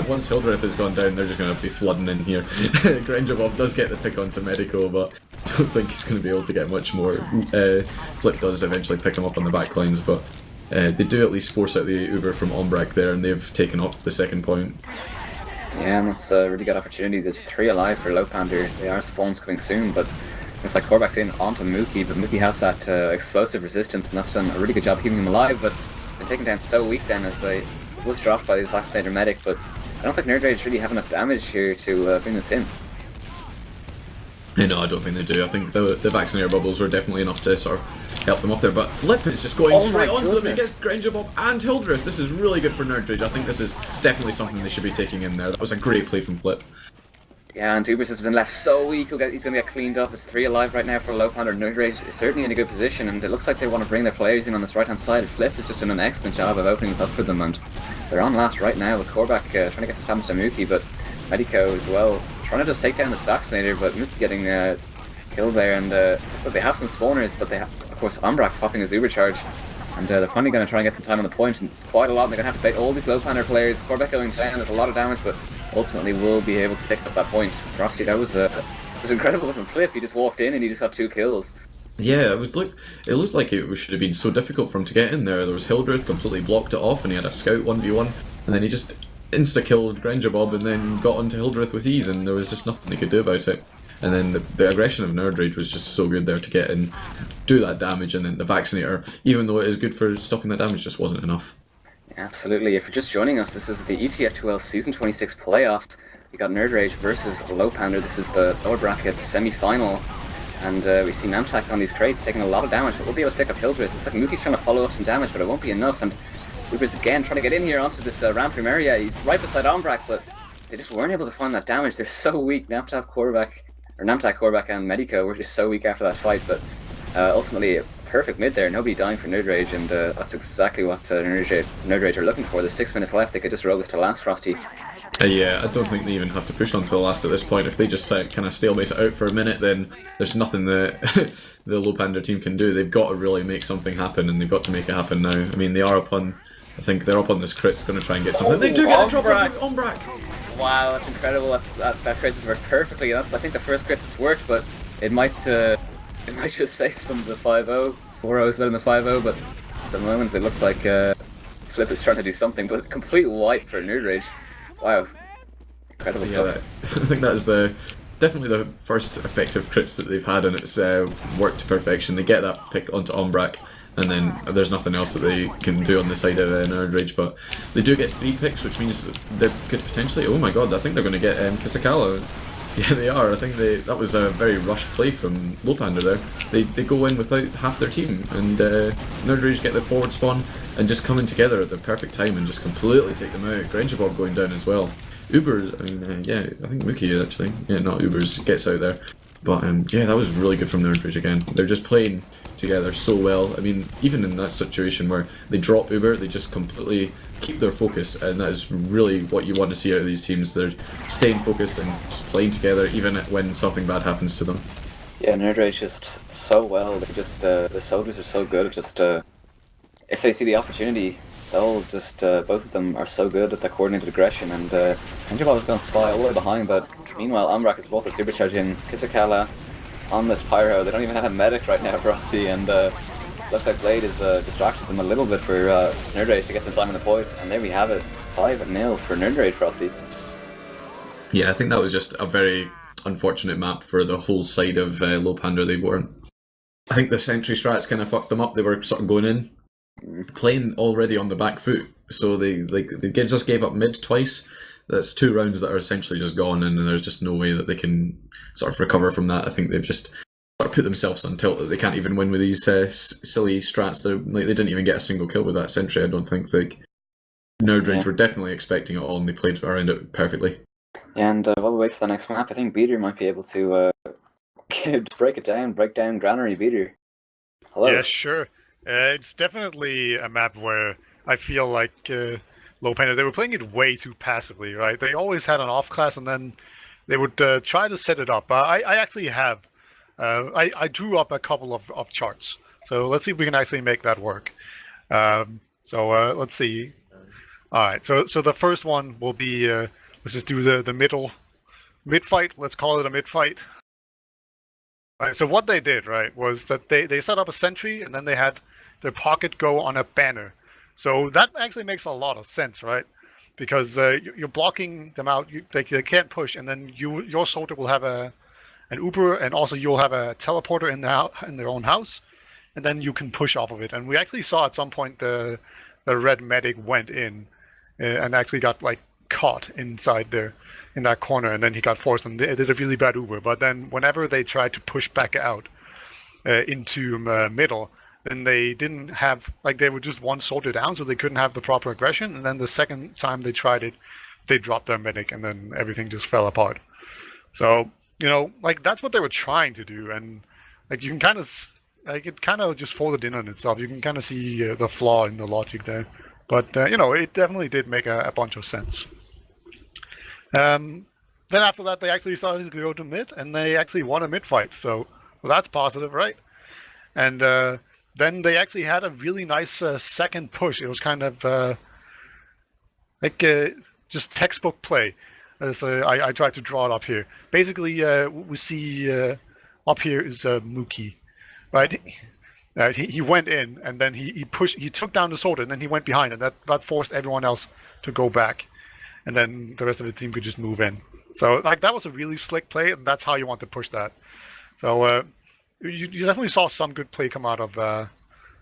once Hildreth has gone down, they're just going to be flooding in here. Grangerbob does get the pick onto Medico, but I don't think he's going to be able to get much more. Flip does eventually pick him up on the back lines, but they do at least force out the Uber from Ombrak there, and they've taken up the second point. Yeah, and that's a really good opportunity. There's 3 alive for Lowpander. They are spawns coming soon, but it's like Korbak's in onto Mookie, but Mookie has that explosive resistance, and that's done a really good job keeping him alive, but he's been taken down so weak then as they was dropped by his vaccinator medic, but I don't think nerdRage really have enough damage here to bring this in. No, I don't think they do. I think the vaccinator bubbles were definitely enough to sort of help them off there, but Flip is just going straight onto them. He gets Grangerbob and Hildreth. This is really good for nerdRage. I think this is definitely something they should be taking in there. That was a great play from Flip. Yeah, and Ubers has been left so weak, he's going to get cleaned up. It's 3 alive right now for Lowpander. nerdRage is certainly in a good position, and it looks like they want to bring their players in on this right-hand side. Flip is just doing an excellent job of opening this up for them, and they're on last right now with Korbak trying to get some damage to Mookie, but Medico as well trying to just take down this vaccinator, but Mookie getting killed there, and looks like they have some spawners, but they have, of course, Ombrak popping his Uber charge, and they're finally going to try and get some time on the point, and it's quite a lot, and they're going to have to bait all these Lowpander players. Korbak going down, there's a lot of damage, but ultimately will be able to pick up that point. Frosty, that was incredible from Flip. He just walked in and he just got 2 kills. Yeah, it looked like it should have been so difficult for him to get in there. There was Hildreth completely blocked it off, and he had a scout 1v1, and then he just insta-killed Grangerbob and then got onto Hildreth with ease, and there was just nothing he could do about it. And then the aggression of nerdRage was just so good there to get in, do that damage, and then the vaccinator, even though it is good for stopping that damage, just wasn't enough. Absolutely. If you're just joining us, this is the ETF2L Season 26 playoffs. We got nerdRage versus Lowpander. This is the lower bracket semi-final, and we see Namtak on these crates taking a lot of damage, but we'll be able to pick up Hildreth. Looks like Mookie's trying to follow up some damage, but it won't be enough, and Uber's again trying to get in here onto this ramp room area. He's right beside Ombrak, but they just weren't able to find that damage. They're so weak. Namtak, Korbak, and Medico were just so weak after that fight, but ultimately perfect mid there, nobody dying for nerdRage, and that's exactly what nerdRage are looking for. There's 6 minutes left, they could just roll this to last, Frosty. Yeah, I don't think they even have to push on to the last at this point. If they just kind of stalemate it out for a minute, then there's nothing that the Lowpander team can do. They've got to really make something happen, and they've got to make it happen now. I mean, they are up on, I think they're up on this crit's going to try and get something. They do get a drop onto Ombrak! Wow, that's incredible. That crit has worked perfectly. I think the first crit has worked, but it might just save them the 5-0. 4-0 is better than the 5-0, but at the moment it looks like Flip is trying to do something, but complete wipe for nerdRage. Wow. Incredible stuff. I think that is definitely the first effective crits that they've had, and it's worked to perfection. They get that pick onto Ombrak, and then there's nothing else that they can do on the side of nerdRage, but they do get 3 picks, which means they could potentially, oh my god, I think they're going to get Kisakala. Yeah, they are. I think that was a very rushed play from Lowpander there. They go in without half their team, and nerdRage get the forward spawn and just coming together at the perfect time and just completely take them out. Grangerbob going down as well. Ubers, I mean, yeah, I think Mookie actually. Yeah, not Ubers, gets out there. But yeah, that was really good from nerdRage again. They're just playing together so well. I mean, even in that situation where they drop Uber, they just completely keep their focus, and that is really what you want to see out of these teams. They're staying focused and just playing together, even when something bad happens to them. Yeah, nerdRage just so well. They just the soldiers are so good at just if they see the opportunity, they'll just both of them are so good at the coordinated aggression, and Grangerbob is going to spy all the way behind, but meanwhile Ombrak is both a supercharge in. Kisakala on this pyro. They don't even have a medic right now, Frosty, and looks like Blade has distracted them a little bit for nerdRage to get some time on the point, and there we have it, 5-0 for nerdRage, Frosty. Yeah, I think that was just a very unfortunate map for the whole side of Lowpander. They weren't. I think the sentry strats kind of fucked them up. They were sort of going in, playing already on the back foot, so they just gave up mid twice. That's 2 rounds that are essentially just gone, and there's just no way that they can sort of recover from that. I think they've just sort of put themselves on tilt that they can't even win with these silly strats. They didn't even get a single kill with that sentry. I don't think nerdRage were definitely expecting it all, and they played around it perfectly. Yeah, and while we wait for the next map, I think Beater might be able to break down Granary. Beater. Hello. Yeah, sure. It's definitely a map where I feel like Lowpander, they were playing it way too passively, right? They always had an off class, and then they would try to set it up. I actually have, I drew up a couple of charts. So let's see if we can actually make that work. Let's see. All right, so the first one will be, let's just do the mid fight. Let's call it a mid fight. Right, so what they did, right, was that they set up a sentry, and then they had their pocket go on a banner. So that actually makes a lot of sense, right? Because you're blocking them out, they can't push, and then your soldier will have an Uber, and also you'll have a teleporter in their own house, and then you can push off of it. And we actually saw at some point the red medic went in and actually got like caught inside there in that corner, and then he got forced, and they did a really bad Uber. But then whenever they tried to push back out into middle, then they didn't have, like, they were just one soldier down, so they couldn't have the proper aggression. And then the second time they tried it, they dropped their medic, and then everything just fell apart. So, you know, like, that's what they were trying to do. And, like, you can kind of, like, it kind of just folded in on itself. You can kind of see the flaw in the logic there. But, you know, it definitely did make a bunch of sense. Then after that, they actually started to go to mid, and they actually won a mid fight. So, well, that's positive, right? And then they actually had a really nice second push. It was kind of just textbook play. As I tried to draw it up here. Basically, we see up here is Mookie, right? He went in, and then he took down the soldier, and then he went behind, and that forced everyone else to go back. And then the rest of the team could just move in. So, like, that was a really slick play, and that's how you want to push that. So you definitely saw some good play come out of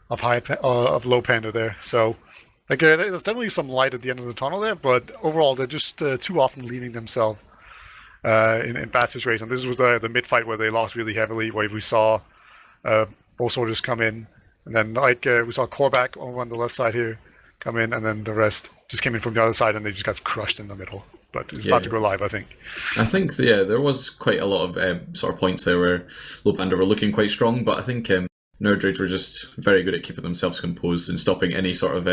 Lowpander there. So, like, there's definitely some light at the end of the tunnel there, but overall they're just too often leaving themselves in bad situations. This was the mid fight where they lost really heavily, where we saw both soldiers come in, and then we saw Korvac over on the left side here come in, and then the rest just came in from the other side, and they just got crushed in the middle. But it's about to go live, I think. I think, yeah, there was quite a lot of sort of points there where Lowpander were looking quite strong, but I think nerdRage were just very good at keeping themselves composed and stopping any sort of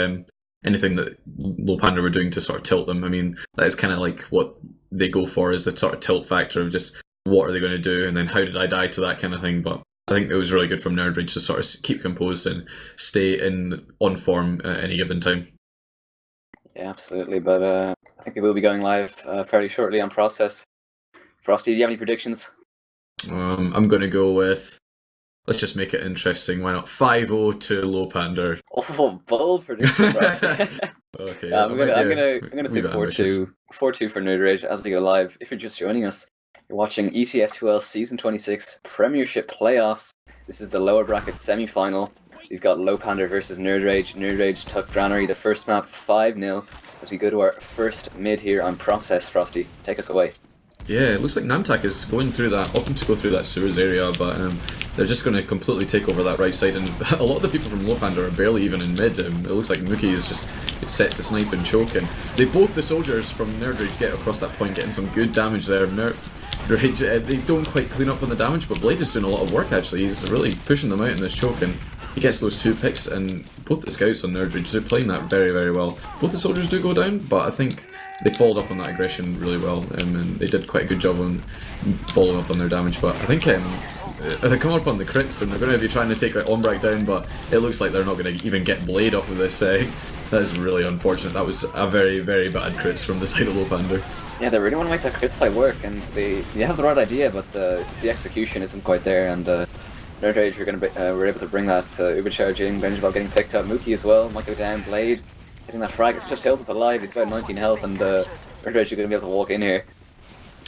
anything that Lowpander were doing to sort of tilt them. I mean, that is kind of like what they go for, is the sort of tilt factor of just what are they going to do, and then how did I die to that kind of thing. But I think it was really good from nerdRage to sort of keep composed and stay on form at any given time. Yeah, absolutely. But I think we will be going live fairly shortly on Process. Frosty, do you have any predictions? I'm going to go with, let's just make it interesting. Why not 5-0 to Lowpander? Oh, bold prediction, Okay. I'm gonna say 4-2 for nerdRage as we go live. If you're just joining us, you're watching ETF2L Season 26 Premiership Playoffs. This is the lower bracket semi-final. We've got Lowpander versus nerdRage. nerdRage took Granary the first map 5-0 as we go to our first mid here on Process. Frosty, take us away. Yeah, it looks like Namtak is going through that, opting to go through that sewers area, but they're just going to completely take over that right side, and a lot of the people from Lowpander are barely even in mid. It looks like Mookie is just set to snipe and choke, and the soldiers from nerdRage get across that point, getting some good damage there. nerdRage, they don't quite clean up on the damage, but Blade is doing a lot of work actually. He's really pushing them out in this choke, and he gets those 2 picks, and both the scouts on nerdRage, they're playing that very, very well. Both the soldiers do go down, but I think they followed up on that aggression really well, and they did quite a good job on following up on their damage. But I think they come up on the crits, and they're going to be trying to take Ombrak down, but it looks like they're not going to even get Blade off of this. That is really unfortunate. That was a very, very bad crits from the side of Lowpander. Yeah, they really want to make that crits play work, and they have the right idea, but the execution isn't quite there, and nerdRage, we're able to bring that Uber charge in. Benjamin getting picked up. Mookie as well might go down. Blade getting that frag. It's just Hilton alive. He's about 19 health, and nerdRage are going to be able to walk in here.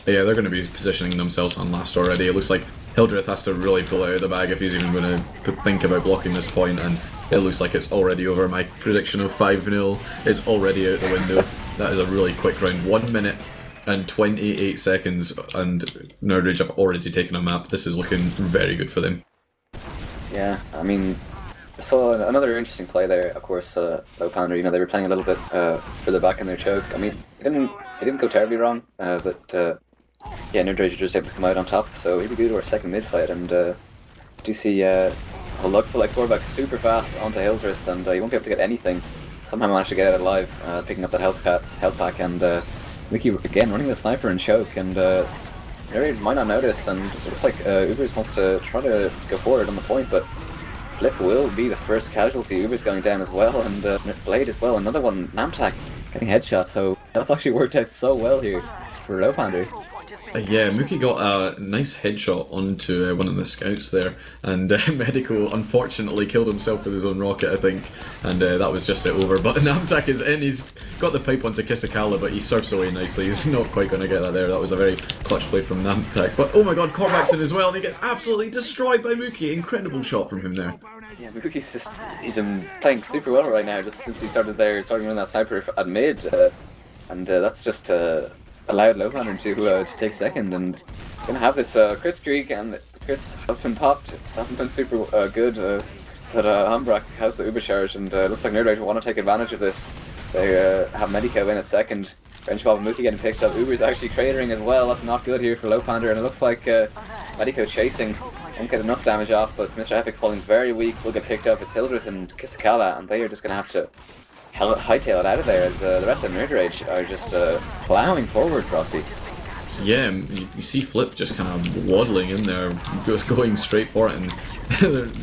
Yeah, they're going to be positioning themselves on last already. It looks like Hildreth has to really pull it out of the bag if he's even going to think about blocking this point, and it looks like it's already over. My prediction of 5-0 is already out the window. That is a really quick round. 1 minute and 28 seconds, and nerdRage have already taken a map. This is looking very good for them. Yeah, I mean, so another interesting play there, of course, Lowpander, you know, they were playing a little bit further back in their choke. I mean, it didn't go terribly wrong, but yeah, nerdRage just able to come out on top. So here we go to our second mid fight, and do see looks like quarterback super fast onto Hildreth, and he won't be able to get anything. Somehow managed to get out alive, picking up that health pack, and Mickey again running the sniper and choke, and nerdRage might not notice, and it looks like Ubers wants to try to go forward on the point, but Flip will be the first casualty. Uber's going down as well, and Blade as well. Another one, Namtak, getting headshots, so that's actually worked out so well here for Lowpander. Yeah, Mookie got a nice headshot onto one of the scouts there, and Medico unfortunately killed himself with his own rocket, I think, and that was just it over. But Namtak is in, he's got the pipe onto Kisakala, but he surfs away nicely. He's not quite going to get that there. That was a very clutch play from Namtak. But oh my god, Korvax's in as well, and he gets absolutely destroyed by Mookie. Incredible shot from him there. Yeah, Mookie's just, he's been playing super well right now, just since he started running that sniper at mid, and that's just allowed Lowpander to take second, and gonna have this crit streak, and the crits have been popped. It hasn't been super good, but Umbrak has the Uber charge, and looks like nerdRage will want to take advantage of this. They have Medico in at second, Benchbob and Mookie getting picked up. Uber's actually cratering as well. That's not good here for Lowpander, and it looks like Medico chasing won't get enough damage off, but Mr. Epic falling very weak will get picked up as Hildreth and Kisakala, and they are just gonna have to hightail it out of there, as the rest of nerdRage are just plowing forward, Frosty. Yeah, you see Flip just kind of waddling in there, just going straight for it, and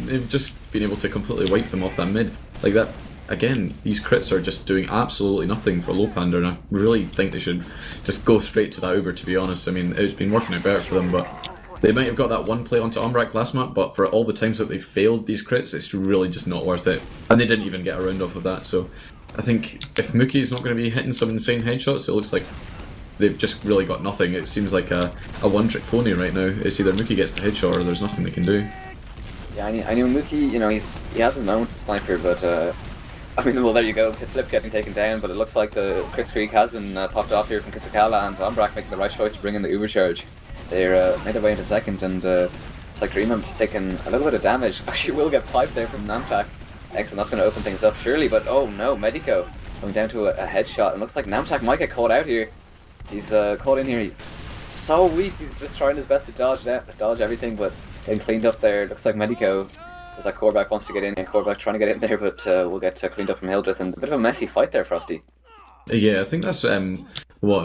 they've just been able to completely wipe them off that mid. Like that, again, these crits are just doing absolutely nothing for Lowpander, and I really think they should just go straight to that Uber, to be honest. I mean, it's been working out better for them, but they might have got that one play onto Umbrak last map, but for all the times that they failed these crits, it's really just not worth it. And they didn't even get a round off of that, so I think if Mookie's not going to be hitting some insane headshots, it looks like they've just really got nothing. It seems like a one-trick pony right now. It's either Mookie gets the headshot or there's nothing they can do. Yeah, I know Mookie, you know, he has his moments as sniper, but I mean, well, there you go, Flip getting taken down, but it looks like the crit streak has been popped off here from Kisakala, and Umbrak making the right choice to bring in the Uber charge. They're made their way into second, and it's like Dreamham's taking a little bit of damage. Actually will get piped there from Namtak. Excellent, that's going to open things up surely, but oh no, Medico going down to a headshot, and looks like Namtak might get caught out here. He's caught in here, he's so weak, he's just trying his best to dodge everything, but getting cleaned up there. Looks like Medico, looks like Korvac wants to get in, and Korvac trying to get in there, but we'll get cleaned up from Hildreth, and a bit of a messy fight there, Frosty. Yeah, I think that's what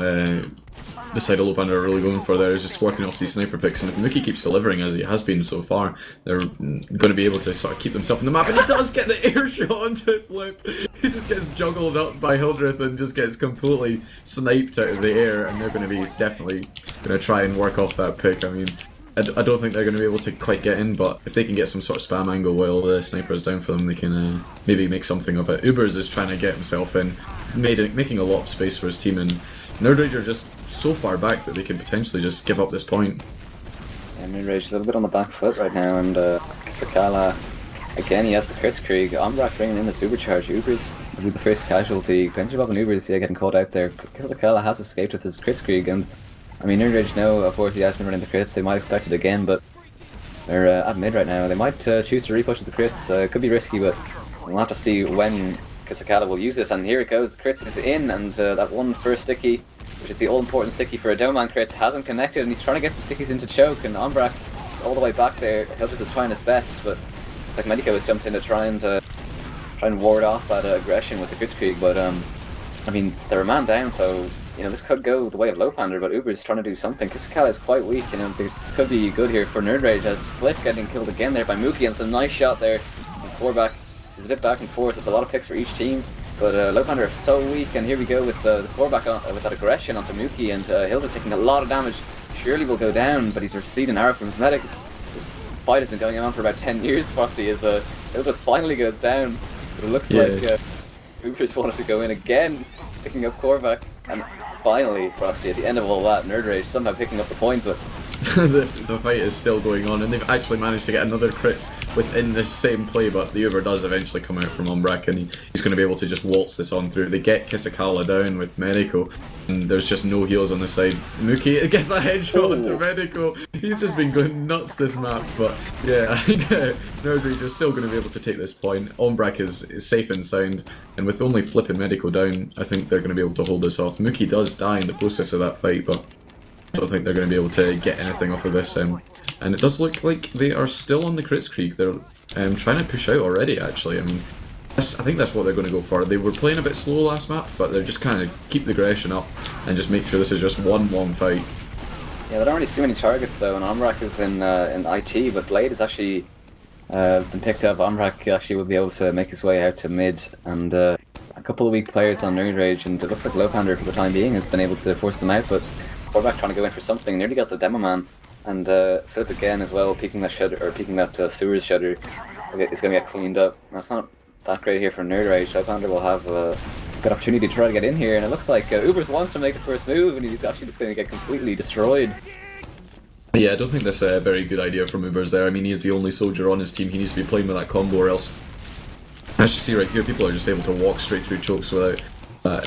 the side of Lowpander are really going for there, is just working off these sniper picks, and if Mookie keeps delivering as he has been so far, they're going to be able to sort of keep themselves in the map, and he does get the air shot onto Flip. He just gets juggled up by Hildreth and just gets completely sniped out of the air, and they're going to be definitely going to try and work off that pick. I mean, I don't think they're going to be able to quite get in, but if they can get some sort of spam angle while the sniper is down for them, they can maybe make something of it. Ubers is trying to get himself in, making a lot of space for his team, and nerdRage are just so far back that they can potentially just give up this point. Yeah, nerdRage a little bit on the back foot right now, and Kisakala, again, he has the crit streak. Umbrak bringing in the supercharge. Ubers will be the first casualty. Granary and Ubers, yeah, getting caught out there. Kisakala has escaped with his crit streak, and I mean, nerdRage know, of course, he has been running the crits. They might expect it again, but they're at mid right now. They might choose to repush the crits. It could be risky, but we'll have to see when Kisakala will use this. And here it goes. The crits is in, and that one first sticky, which is the all-important sticky for a Doman crits, hasn't connected, and he's trying to get some stickies into choke, and Umbrak is all the way back there. Hildreth is trying his best, but it's like Medico has jumped in to try and ward off that aggression with the crit streak, but I mean, they're a man down, so you know, this could go the way of Lowpander, but Uber's trying to do something. Kisakala is quite weak, you know, this could be good here for nerdRage, as Flip getting killed again there by Mookie, and some nice shot there from Korvac. This is a bit back and forth, there's a lot of picks for each team, but Lowpander are so weak, and here we go with the Korvac with that aggression onto Mookie, and Hilda's taking a lot of damage. Surely will go down, but he's received an arrow from his medic. This fight has been going on for about 10 years, Frosty, as Hilda's finally goes down, but it looks like Uber's wanted to go in again, picking up Korvac, and finally, Frosty, at the end of all that, nerdRage somehow picking up the point, but the fight is still going on, and they've actually managed to get another crit within this same play, but the Uber does eventually come out from Umbrak, and he's going to be able to just waltz this on through. They get Kisakala down with Medico, and there's just no heals on the side. Mookie gets a headshot into Medico. He's just been going nuts this map, but yeah, I think nerdRage is still going to be able to take this point. Umbrak is safe and sound, and with only Flip and Medico down, I think they're going to be able to hold this off. Mookie does die in the process of that fight, but I don't think they're going to be able to get anything off of this, and it does look like they are still on the crits creek. They're trying to push out already, actually. I mean, I think that's what they're going to go for. They were playing a bit slow last map, but they're just kind of keep the aggression up and just make sure this is just one long fight. yeah, they don't really see many targets though, and Omrak is in IT, but Blade has actually been picked up. Omrak actually will be able to make his way out to mid, and a couple of weak players on nerdRage, and it looks like Lowpander for the time being has been able to force them out, but Quarterback trying to go in for something, nearly got the Demo Man, and Flip again as well, peeking that shutter, or peeking that sewers shutter. It's going to get cleaned up. That's not that great here for nerdRage. Lowpander will have a good opportunity to try to get in here, and it looks like Ubers wants to make the first move, and he's actually just going to get completely destroyed. Yeah, I don't think that's a very good idea from Ubers there. I mean, he's the only soldier on his team. He needs to be playing with that combo, or else, as you see right here, people are just able to walk straight through chokes without.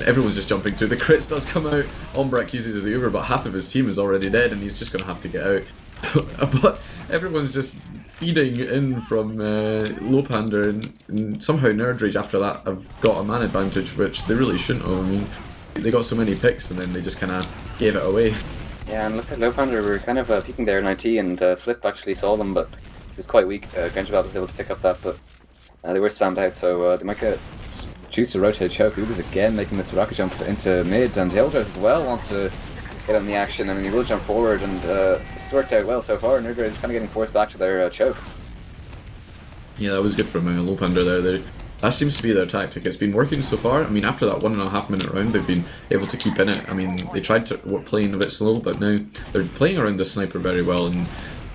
Everyone's just jumping through. The crits does come out. Umbrak uses the Uber, but half of his team is already dead, and he's just going to have to get out. But everyone's just feeding in from Lowpander, and somehow nerdRage after that have got a man advantage, which they really shouldn't have. I mean, they got so many picks, and then they just kind of gave it away. Yeah, and looks like Lowpander were kind of peeking there in IT, and Flip actually saw them, but he was quite weak. Granjabal was able to pick up that, but they were spammed out, so they might get choose to rotate choke. Ubers again making this rocket jump into mid, and Eldred as well wants to get on the action. I mean, he will jump forward, and this worked out well so far. nerdRage is kind of getting forced back to their choke. Yeah, that was good from Lowpander there. That seems to be their tactic. It's been working so far. I mean, after that 1.5 minute round, they've been able to keep in it. I mean, they tried to playing a bit slow, but now they're playing around the sniper very well, and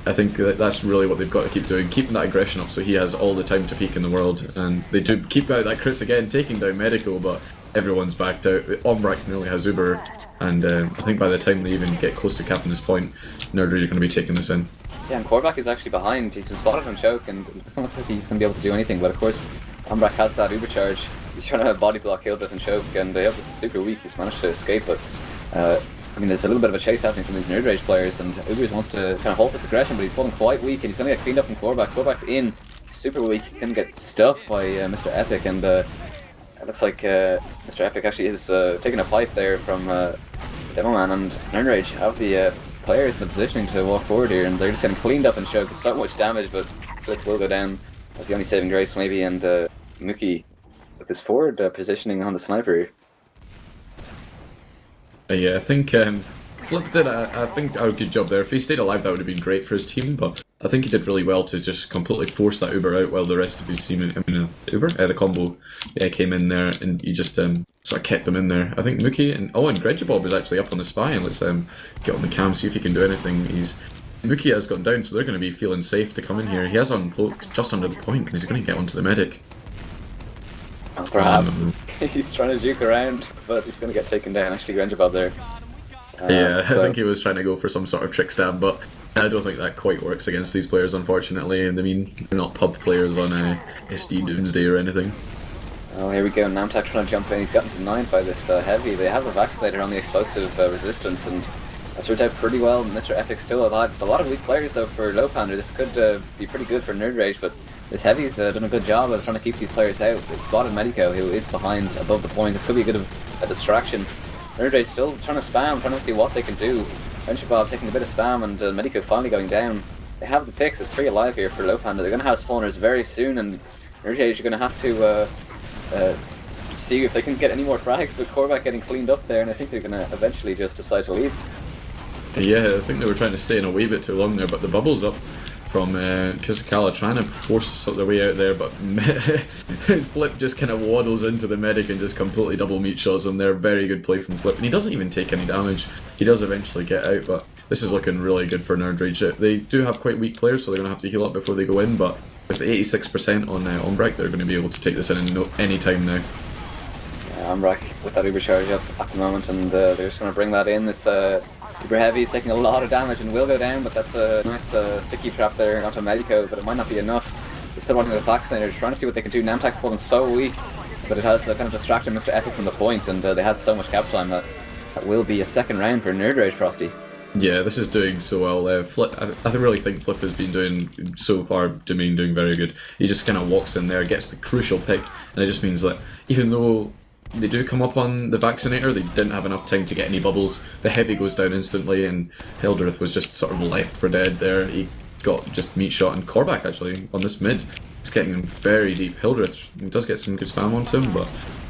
I think that's really what they've got to keep doing, keeping that aggression up so he has all the time to peak in the world. And they do keep out that Chris again, taking down Medico, but everyone's backed out. Umbrak nearly has Uber, and I think by the time they even get close to capping this point, nerdRage is going to be taking this in. Yeah, and Quarterback is actually behind. He's been spotted on choke, and it doesn't look like he's going to be able to do anything, but of course, Umbrak has that Uber charge. He's trying to body block Hildreth and choke, and this is super weak. He's managed to escape, but I mean, there's a little bit of a chase happening from these nerdRage players, and Ubers wants to kind of halt this aggression, but he's falling quite weak, and he's going to get cleaned up from Quarterback. Quarterback's in, super weak, going to get stuffed by Mr. Epic, and it looks like Mr. Epic actually is taking a pipe there from Demo Man, and nerdRage have the players in the positioning to walk forward here, and they're just getting cleaned up and choked. So much damage, but Flip will go down as the only saving grace maybe, and Mookie with his forward positioning on the sniper. Yeah, I think Flip did a good job there. If he stayed alive, that would have been great for his team, but I think he did really well to just completely force that Uber out while the rest of his team, the combo, came in there, and he just sort of kept them in there. I think Mookie and Gregjabob is actually up on the spy, and let's get on the cam, see if he can do anything. Mookie has gone down, so they're going to be feeling safe to come in here. He has uncloaked just under the point, and he's going to get onto the medic. Perhaps. He's trying to juke around, but he's going to get taken down. Actually, Granjabal there. I think he was trying to go for some sort of trick stab, but I don't think that quite works against these players, unfortunately. And I mean, they're not pub players on SD Doomsday or anything. Oh, here we go. Namtak trying to jump in. He's gotten denied by this heavy. They have a vaccinator on the explosive resistance, and that's worked out pretty well. Mr. Epic's still alive. There's a lot of weak players though for Lowpander. This could be pretty good for nerdRage, but this heavy's done a good job of trying to keep these players out. They spotted Medico, who is behind above the point. This could be a bit of a distraction. nerdRage still trying to spam, trying to see what they can do. Granjabal taking a bit of spam, and Medico finally going down. They have the picks. There's 3 alive here for Lowpander. They're going to have spawners very soon, and nerdRage are going to have to see if they can get any more frags, but Korvac getting cleaned up there, and I think they're going to eventually just decide to leave. Yeah, I think they were trying to stay in a wee bit too long there, but the bubble's up from Kisakala trying to force their way out there, but Flip just kind of waddles into the medic and just completely double meat shots him there. Very good play from Flip, and he doesn't even take any damage. He does eventually get out, but this is looking really good for nerdRage. They do have quite weak players, so they're going to have to heal up before they go in, but with 86% on Umbrak, they're going to be able to take this in any time now. Ambrak with that Uber charge up at the moment, and they're just going to bring that in. This Uber Heavy is taking a lot of damage and will go down, but that's a nice sticky trap there onto Medico, but it might not be enough. They're still running those vaccinator, trying to see what they can do. Namtek's fallen so weak, but it has kind of distracted Mr. Epic from the point, and they have so much cap time that will be a second round for nerdRage, Frosty. Yeah, this is doing so well. Flip, I really think Flip has been doing so far, doing very good. He just kind of walks in there, gets the crucial pick, and it just means that even though they do come up on the vaccinator, they didn't have enough time to get any bubbles. The Heavy goes down instantly, and Hildreth was just sort of left for dead there. He got just meat shot, and Korvac actually on this mid. It's getting him very deep. Hildreth does get some good spam onto him, but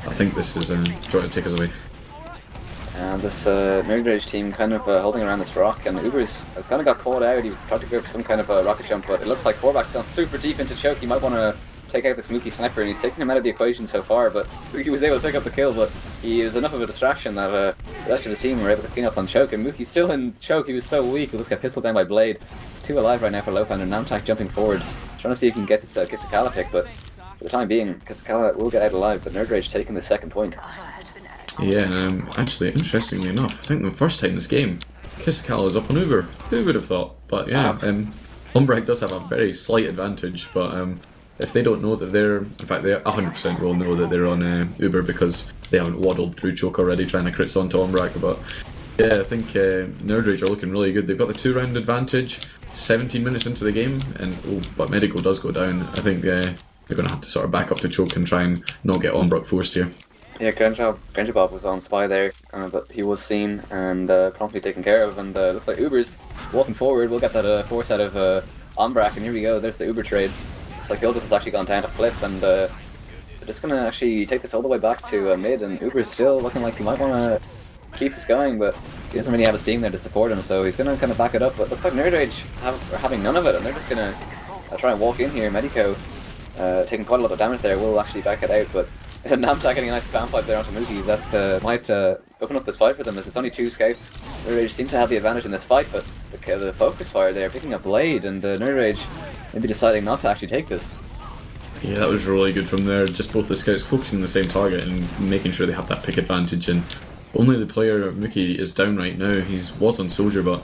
I think this is trying to take us away. And this nerdRage team kind of holding around this rock, and Ubers has kind of got caught out. He tried to go for some kind of a rocket jump, but it looks like Korvac's gone super deep into choke. He might want to take out this Mookie sniper, and he's taking him out of the equation so far, but Mookie was able to pick up the kill, but he is enough of a distraction that the rest of his team were able to clean up on choke, and Mookie's still in choke. He was so weak, he'll just get pistoled down by Blade. It's 2 alive right now for Lowpander, and Namtek jumping forward, trying to see if he can get this Kisakala pick, but for the time being, Kisakala will get out alive, but nerdRage taking the second point. Yeah, actually, interestingly enough, I think the first time this game, Kisakala is up on Uber. Who would have thought? But yeah, Umbrecht does have a very slight advantage, but if they don't know that they're, in fact they 100% will know that they're on Uber because they haven't waddled through choke already trying to crits onto Umbrecht, but yeah, I think nerdRage are looking really good. They've got the 2-round advantage, 17 minutes into the game, and but Medical does go down. I think they're going to have to sort of back up to choke and try and not get Umbrecht forced here. Yeah, Granger Bob was on spy there, but he was seen and promptly taken care of, and looks like Uber's walking forward. We'll get that force out of Umbrecht, and here we go, there's the Uber trade. Looks like Hildreth has actually gone down to Flip, and they're just going to actually take this all the way back to mid, and Uber's still looking like he might want to keep this going, but he doesn't really have his team there to support him, so he's going to kind of back it up, but looks like nerdRage are having none of it, and they're just going to try and walk in here. Medico taking quite a lot of damage there, will actually back it out, but Namtek getting a nice spam pipe there onto Mookie, that might open up this fight for them, as it's only 2 scouts. nerdRage seem to have the advantage in this fight, but the focus fire there, picking up Blade, and nerdRage maybe deciding not to actually take this. Yeah, that was really good from there, just both the scouts focusing on the same target and making sure they have that pick advantage, and only the player, Mookie, is down right now. He was on Soldier, but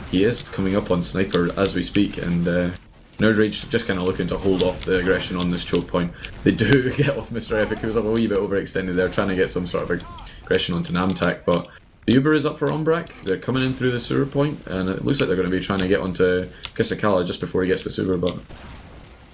he is coming up on Sniper as we speak, and nerdRage just kind of looking to hold off the aggression on this choke point. They do get off Mr. Epic, who was a wee bit overextended there, trying to get some sort of aggression onto Namtek, but the Uber is up for Umbrecht. They're coming in through the sewer point, and it looks like they're going to be trying to get onto Kisakala just before he gets the sewer, but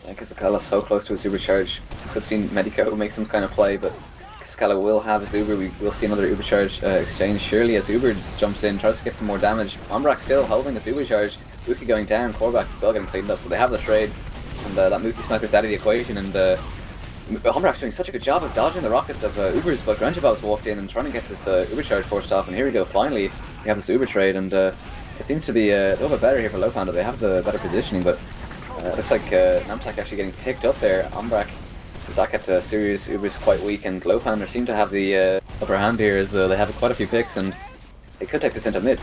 yeah, Kisakala's so close to his Uber charge. Could see Medico make some kind of play, but Kisakala will have his Uber. We will see another Uber charge exchange, surely, as Uber just jumps in, tries to get some more damage. Umbrecht still holding his Uber charge. Mookie going down, Korvac as well getting cleaned up, so they have the trade, and that Mookie sniper's out of the equation, and Umbrecht's doing such a good job of dodging the rockets of Ubers, but Granjabob's walked in and trying to get this Uber charge forced off, and here we go, finally we have this Uber trade, and it seems to be a little bit better here for Lowpander. They have the better positioning, but it looks like Namtek actually getting picked up there. Umbrecht is back at serious Ubers quite weak, and Lowpander seem to have the upper hand here, as they have quite a few picks, and they could take this into mid.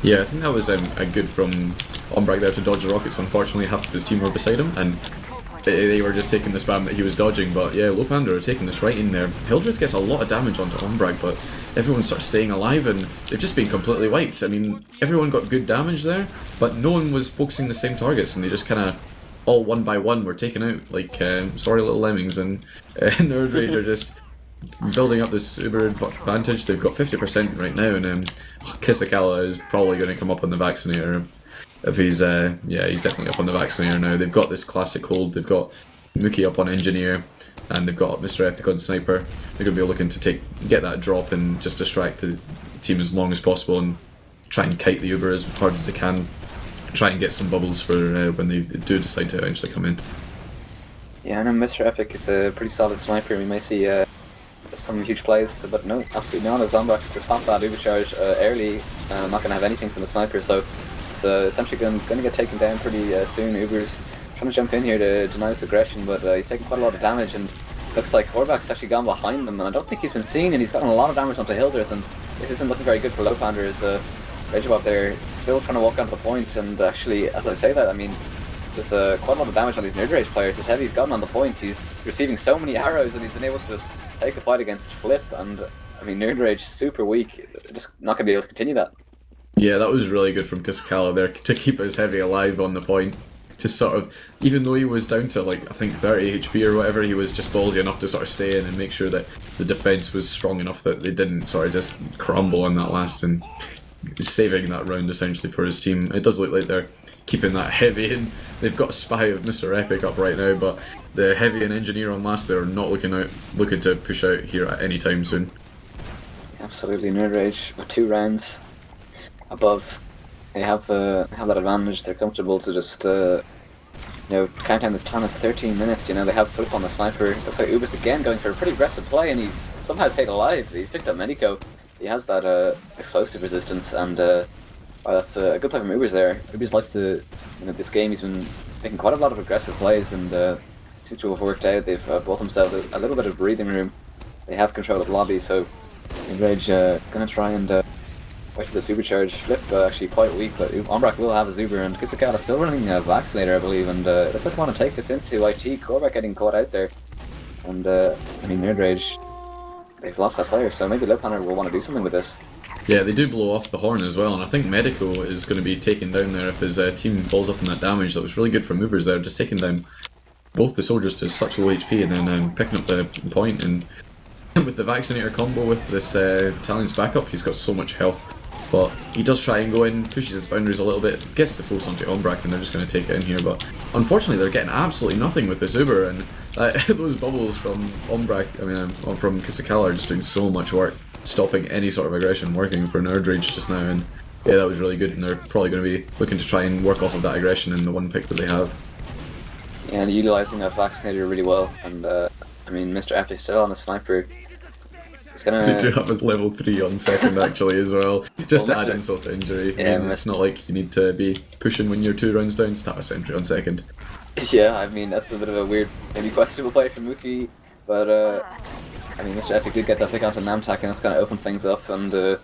yeah, I think that was a good from Umbrecht there to dodge the rockets. Unfortunately, half of his team were beside him, and they were just taking the spam that he was dodging, but yeah, Lowpander are taking this right in there. Hildreth gets a lot of damage onto Umbrecht, but everyone starts staying alive, and they've just been completely wiped. I mean, everyone got good damage there, but no one was focusing the same targets, and they just kind of all one by one were taken out like sorry little lemmings, and nerdRage are just building up this Uber advantage. They've got 50% right now, and Kisakala is probably going to come up on the vaccinator. If he's yeah, he's definitely up on the vaccinator now. They've got this classic hold. They've got Mookie up on engineer, and they've got Mr. Epic on sniper. They're going to be looking to get that drop and just distract the team as long as possible, and try and kite the Uber as hard as they can. Try and get some bubbles for when they do decide to eventually come in. Yeah, I know Mr. Epic is a pretty solid sniper. We may see some huge plays, but no, absolutely not. As Umbrecht just popped that Uber charge early, not going to have anything from the sniper, so it's essentially going to get taken down pretty soon. Uber's trying to jump in here to deny this aggression, but he's taking quite a lot of damage, and looks like Korvac's actually gone behind them, and I don't think he's been seen, and he's gotten a lot of damage onto Hildreth, and this isn't looking very good for Lowpander. As Ragebob there still trying to walk onto the point, and actually, as I say that, I mean, there's quite a lot of damage on these nerdRage players. His Heavy's gotten on the point, he's receiving so many arrows, and he's been able to just take the fight against Flip, and I mean nerdRage super weak, just not going to be able to continue that. Yeah, that was really good from Kisakala there to keep his heavy alive on the point. Just sort of, even though he was down to like I think 30 HP or whatever, he was just ballsy enough to sort of stay in and make sure that the defense was strong enough that they didn't sort of just crumble on that last, and saving that round essentially for his team. It does look like they're keeping that heavy in. They've got a spy of Mr. Epic up right now, but the heavy and engineer on last there are not looking to push out here at any time soon. Absolutely, nerdRage with 2 rounds above. They have that advantage. They're comfortable to just count down this time as 13 minutes. You know, they have Flip on the sniper. Looks like Ubers again going for a pretty aggressive play, and he's somehow stayed alive. He's picked up Medico. He has that explosive resistance, and that's a good play from Ubers there. Ubers likes to, this game he's been making quite a lot of aggressive plays, and seems to have worked out. They've bought themselves a little bit of breathing room. They have control of lobby, so nerdRage gonna try and wait for the supercharge. Flip actually quite weak, but Ombrak will have a Zuber, and Kisakata still running Vaccinator, I believe, and looks like they want to take this into IT. Korvac getting caught out there, and nerdRage, they've lost that player, so maybe Lowpander will want to do something with this. Yeah, they do blow off the horn as well, and I think Medico is going to be taken down there if his team falls up in that damage. That was really good from Ubers there, just taking down both the soldiers to such low HP and then picking up the point, and with the Vaccinator combo with this Italian's backup, he's got so much health. But he does try and go in, pushes his boundaries a little bit, gets the full onto Ombrak, and they're just going to take it in here. But unfortunately, they're getting absolutely nothing with this Uber, and those bubbles from Ombrak, from Kisakala are just doing so much work, stopping any sort of aggression working for nerdRage just now. And yeah, that was really good, and they're probably going to be looking to try and work off of that aggression in the one pick that they have. Yeah, and utilising that Vaccinator really well, and Mr. F is still on the sniper. They do have a level 3 on second actually as well, just to add insult to injury. Yeah, it's not like you need to be pushing when you're 2 rounds down, just have a sentry on second. Yeah, that's a bit of a weird, maybe questionable play from Mookie, but Mr. Epic did get that pick onto Namtak, and that's kind of opened things up, and going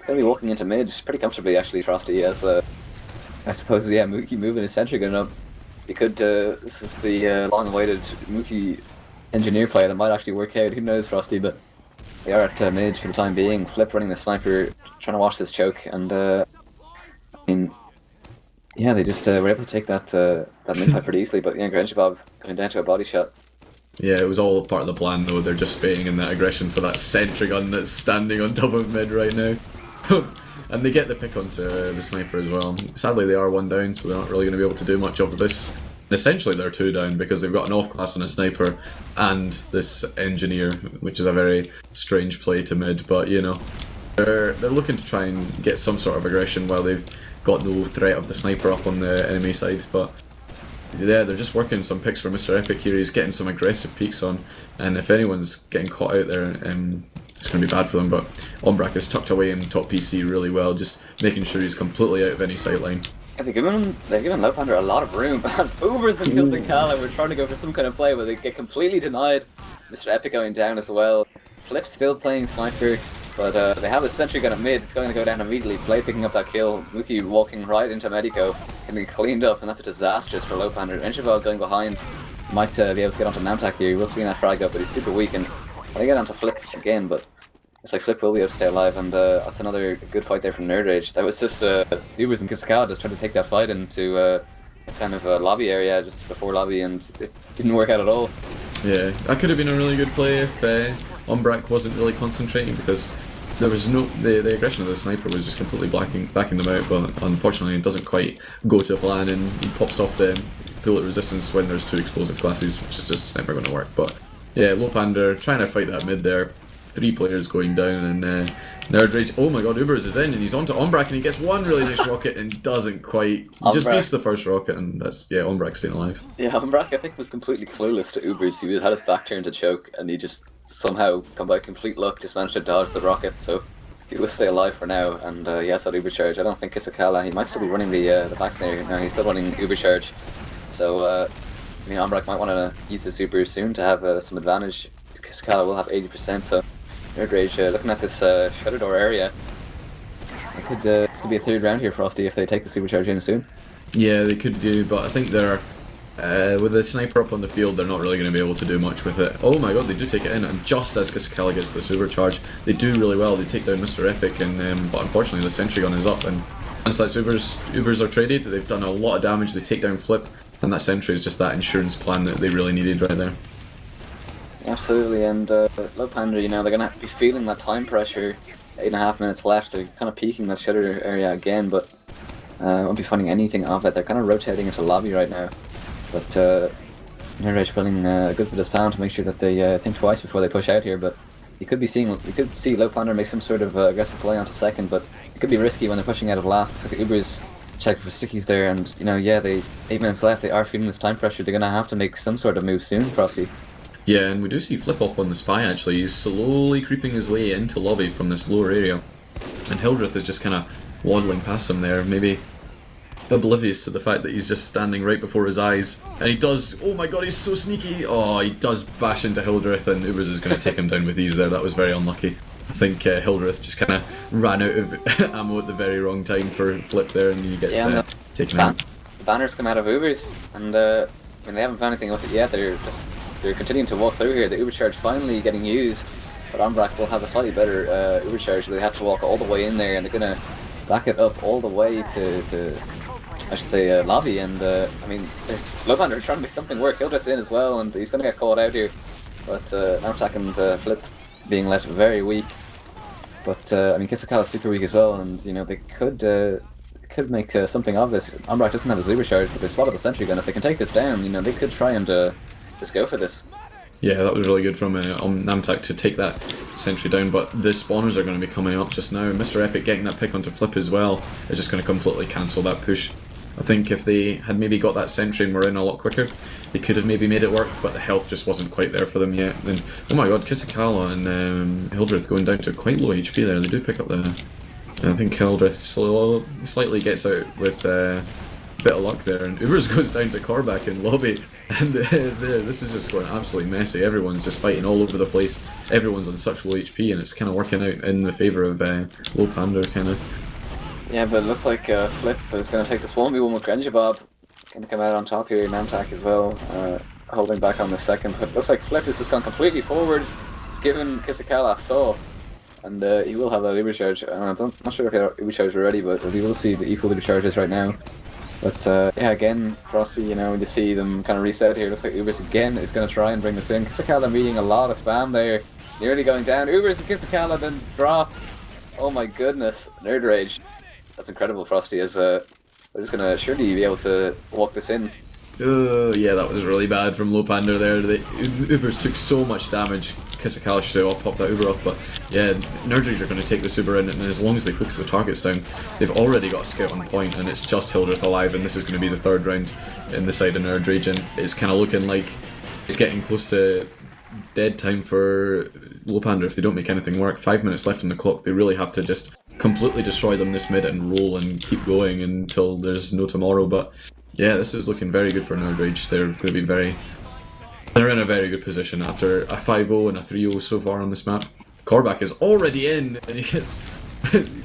to be walking into mid pretty comfortably actually, Frosty, as I suppose, Mookie moving his sentry gun up. He could, this is the long-awaited Mookie engineer play that might actually work out, who knows, Frosty, but they are at mid for the time being. Flip running the sniper, trying to watch this choke, and they just were able to take that mid fight pretty easily. But Granjabov going down to a body shot. Yeah, it was all part of the plan though. They're just baiting in that aggression for that sentry gun that's standing on top of mid right now. And they get the pick onto the sniper as well. Sadly, they are 1 down, so they're not really going to be able to do much of this. Essentially, they're 2 down because they've got an off-class and a sniper and this engineer, which is a very strange play to mid, but they're looking to try and get some sort of aggression while they've got no threat of the sniper up on the enemy side. But yeah, they're just working some picks for Mr. Epic here. He's getting some aggressive peaks on, and if anyone's getting caught out there, it's going to be bad for them. But Ombrak is tucked away in top PC really well, just making sure he's completely out of any sightline. They've given Lowpander a lot of room, and Ubers and Kisakala were trying to go for some kind of play, but they get completely denied. Mr. Epic going down as well. Flip still playing sniper, but they have the sentry gun at mid. It's going to go down immediately. Play picking up that kill. Mookie walking right into Medico, getting cleaned up, and that's a disastrous for Lowpander. Enchival going behind might be able to get onto Namtak here. He will clean that frag up, but he's super weak, and I get onto Flip again, but it's like Flip will be able to stay alive, and that's another good fight there from nerdRage. That was just Ubers and Kisakala just trying to take that fight into kind of a lobby area just before lobby, and it didn't work out at all. Yeah, that could have been a really good play if Ombrak wasn't really concentrating, because there was the aggression of the sniper was just completely backing them out, but unfortunately it doesn't quite go to plan, and he pops off the bullet resistance when there's 2 explosive classes, which is just never going to work. But yeah, Lowpander trying to fight that mid there. 3 players going down, and nerdRage, oh my god, Ubers is in, and he's onto Ombrak, and he gets 1 really nice rocket and doesn't quite, he just beats the first rocket, and that's, Ombrak staying alive. Yeah, Ombrak I think was completely clueless to Ubers. He had his back turned to choke, and he just somehow, come by complete luck, just managed to dodge the rocket, so he will stay alive for now, and he has that Uber charge. I don't think Kisakala, he might still be running the Vaccinator. No, he's still running Uber charge, so Ombrak might want to use the Super soon to have some advantage. Kisakala will have 80%, so nerdRage looking at this shutter door area. This could be a 3rd round here, Frosty, if they take the supercharge in soon. Yeah, they could do, but I think they're With the sniper up on the field, they're not really going to be able to do much with it. Oh my god, they do take it in, and just as Kisakala gets the supercharge, they do really well. They take down Mr. Epic, and but unfortunately the sentry gun is up, and once that Ubers are traded, they've done a lot of damage. They take down Flip, and that sentry is just that insurance plan that they really needed right there. Absolutely, and Lowpander, you know, they're going to be feeling that time pressure. 8.5 minutes left. They're kind of peeking that shutter area again, but won't be finding anything of it. They're kind of rotating into lobby right now. But nerdRage building a good bit of spam to make sure that they think twice before they push out here. But we could see Lowpander make some sort of aggressive play onto second, but it could be risky when they're pushing out at last. Looks like Uber's checking for stickies there, and you know, yeah, 8 minutes left. They are feeling this time pressure. They're gonna have to make some sort of move soon, Frosty. Yeah, and we do see Flip up on the spy actually. He's slowly creeping his way into lobby from this lower area, and Hildreth is just kind of waddling past him there, maybe oblivious to the fact that he's just standing right before his eyes. And he does, oh my god, he's so sneaky! Oh, he does bash into Hildreth, and Ubers is going to take him down with ease there. That was very unlucky. I think Hildreth just kind of ran out of ammo at the very wrong time for Flip there, and he gets taken out. The banners come out of Ubers, and I mean, they haven't found anything with it yet. They're continuing to walk through here. The Uber charge finally getting used, but Umbrak will have a slightly better Uber charge, so they have to walk all the way in there, and they're going to back it up all the way to I should say, lobby, and I mean, Lowpander are trying to make something work. Hildreth's in as well, and he's going to get caught out here. But Namtak and Flip being left very weak. But I mean, Kisakala's super weak as well, and you know, they could make something of this. Umbrak doesn't have his Uber charge, but they spotted the sentry gun. If they can take this down, you know, they could try and just go for this. Yeah, that was really good from Namtak to take that sentry down, but the spawners are going to be coming up just now. Mr. Epic getting that pick onto Flip as well is just going to completely cancel that push. I think if they had maybe got that sentry and were in a lot quicker, they could have maybe made it work, but the health just wasn't quite there for them yet. Then, oh my god, Kisakala and Hildreth going down to quite low HP there. They do pick up the... I think Hildreth slightly gets out with a bit of luck there, and Ubers goes down to Korvac in lobby, and this is just going absolutely messy. Everyone's just fighting all over the place. Everyone's on such low HP, and it's kind of working out in the favour of Lowpander, kind of. Yeah, but it looks like Flip is going to take this 1v1 with Grenjabob. Going to come out on top here, Namtak as well, holding back on the second. But it looks like Flip has just gone completely forward. He's given Kisakala a saw, and he will have that Uber charge. I'm not sure if he had Uber charge already, but we will see the equal Uber charges right now. But yeah, again, Frosty, you know, when you see them kind of reset here, looks like Ubers again is going to try and bring this in. Kisakala meeting a lot of spam there, nearly going down. Ubers and Kisakala then drops. Oh my goodness, nerdRage. That's incredible, Frosty, as they're just going to surely be able to walk this in. Yeah, that was really bad from Lowpander there. The Ubers took so much damage. Kisakala should have popped that Uber off, but yeah, nerdRage are going to take this Uber in, and as long as they focus the targets down, they've already got a scout on point, and it's just Hildreth alive, and this is going to be the third round in the side of nerdRage, and it's kind of looking like it's getting close to dead time for Lowpander if they don't make anything work. 5 minutes left on the clock. They really have to just completely destroy them this mid and roll and keep going until there's no tomorrow. But yeah, this is looking very good for nerdRage. They're going to be they're in a very good position after a 5-0 and a 3-0 so far on this map. Korvac is already in, and he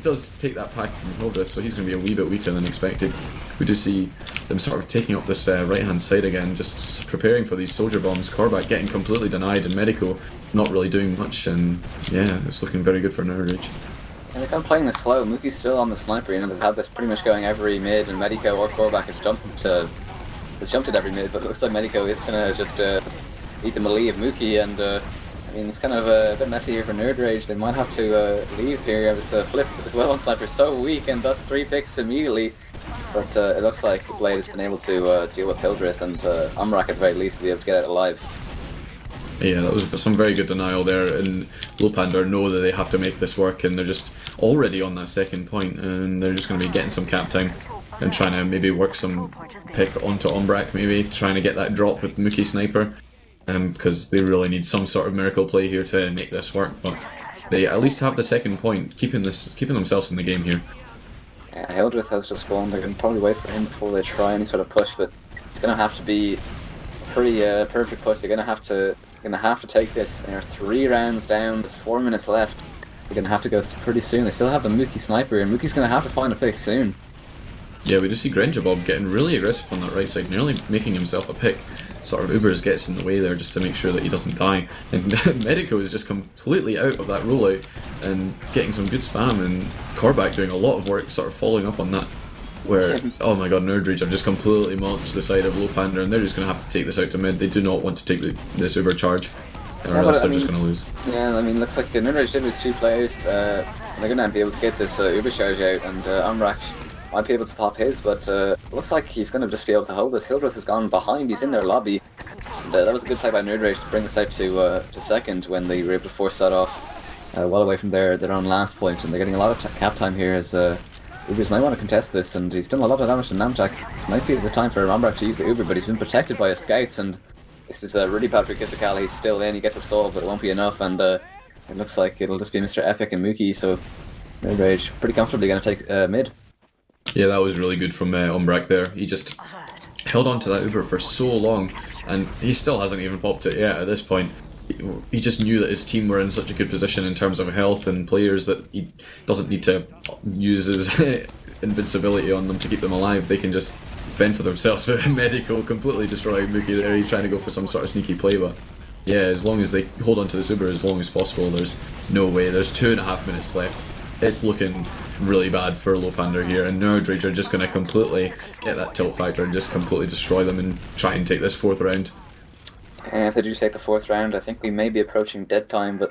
does take that pack from Hildreth, so he's going to be a wee bit weaker than expected. We do see them sort of taking up this right-hand side again, just preparing for these soldier bombs. Korvac getting completely denied, and Medico not really doing much, and yeah, it's looking very good for nerdRage. And they're kind of playing this slow. Mookie's still on the sniper, you know, they've had this pretty much going every mid, and Medico or Korvac has jumped at every mid, but it looks like Medico is going to just eat the melee of Mookie, and I mean, it's kind of a bit messy here for nerdRage. They might have to leave here. It was Flip as well on sniper, so weak, and that's 3 picks immediately. But it looks like Blade has been able to deal with Hildreth, and Umrak at the very least to be able to get out alive. Yeah, that was some very good denial there, and Lowpander know that they have to make this work, and they're just already on that second point, and they're just going to be getting some cap time and trying to maybe work some pick onto Umbrak, maybe trying to get that drop with Mookie Sniper, because they really need some sort of miracle play here to make this work. But they at least have the second point, keeping themselves in the game here. Yeah, Hildreth has just spawned. They're going to probably wait for him before they try any sort of push, but it's going to have to be a pretty perfect push. They're going to have to take this. They're 3 rounds down. There's 4 minutes left. They're going to have to go pretty soon. They still have the Mookie Sniper, and Mookie's going to have to find a pick soon. Yeah, we just see Grenjabob getting really aggressive on that right side, nearly making himself a pick. Sort of Ubers gets in the way there just to make sure that he doesn't die. And Medico is just completely out of that rollout and getting some good spam, and Korvac doing a lot of work sort of following up on that. Where, oh my god, nerdRage have just completely mulched the side of Lowpander, and they're just going to have to take this out to mid. They do not want to take this Uber charge, or else they're just going to lose. Yeah, I mean, looks like nerdRage did lose 2 players. They're going to be able to get this Uber charge out, and Umbrac might be able to pop his, but looks like he's going to just be able to hold this. Hildreth has gone behind, he's in their lobby. And, that was a good play by nerdRage to bring this out to second when they were able to force that off well away from their own last point, and they're getting a lot of cap time here as Ubers might want to contest this, and he's done a lot of damage to Namjack. This might be the time for Umbrac to use the Uber, but he's been protected by his scouts, and this is really bad for Kisakala. He's still in, he gets a soul, but it won't be enough, and it looks like it'll just be Mr. Epic and Mookie, so nerdRage pretty comfortably going to take mid. Yeah, that was really good from Umbrac there. He just held on to that Uber for so long, and he still hasn't even popped it yet at this point. He just knew that his team were in such a good position in terms of health and players that he doesn't need to use his invincibility on them to keep them alive. They can just fend for themselves. Medical completely destroying Mookie there. He's trying to go for some sort of sneaky play, but yeah, as long as they hold on to this Uber as long as possible, there's no way. There's 2.5 minutes left. It's looking really bad for Lowpander here, and nerdRage are just going to completely get that tilt factor and just completely destroy them and try and take this 4th round. And if they do take the 4th round, I think we may be approaching dead time, but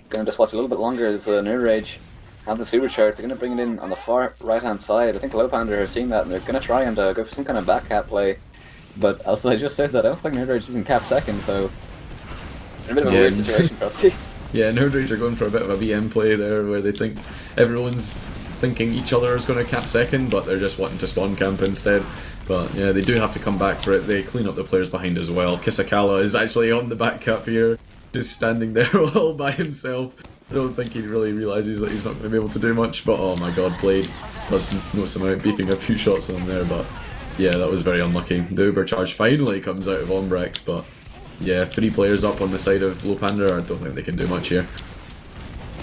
going to just watch a little bit longer as nerdRage have the supercharge. They're going to bring it in on the far right-hand side. I think Lowpander are seeing that, and they're going to try and go for some kind of back cap play. But as I just said that, I don't think nerdRage even cap second, so in a bit of a weird situation for us. Yeah, nerdRage are going for a bit of a VM play there, where they think everyone's thinking each other is going to cap second, but they're just wanting to spawn camp instead. But yeah, they do have to come back for it. They clean up the players behind as well. Kisakala is actually on the back cap here, just standing there all by himself. I don't think he really realises that he's not going to be able to do much, but oh my god, Blade does notice him out, beefing a few shots on him there, but yeah, that was very unlucky. The Uber charge finally comes out of Umbrac, but yeah, 3 players up on the side of Lowpander. I don't think they can do much here.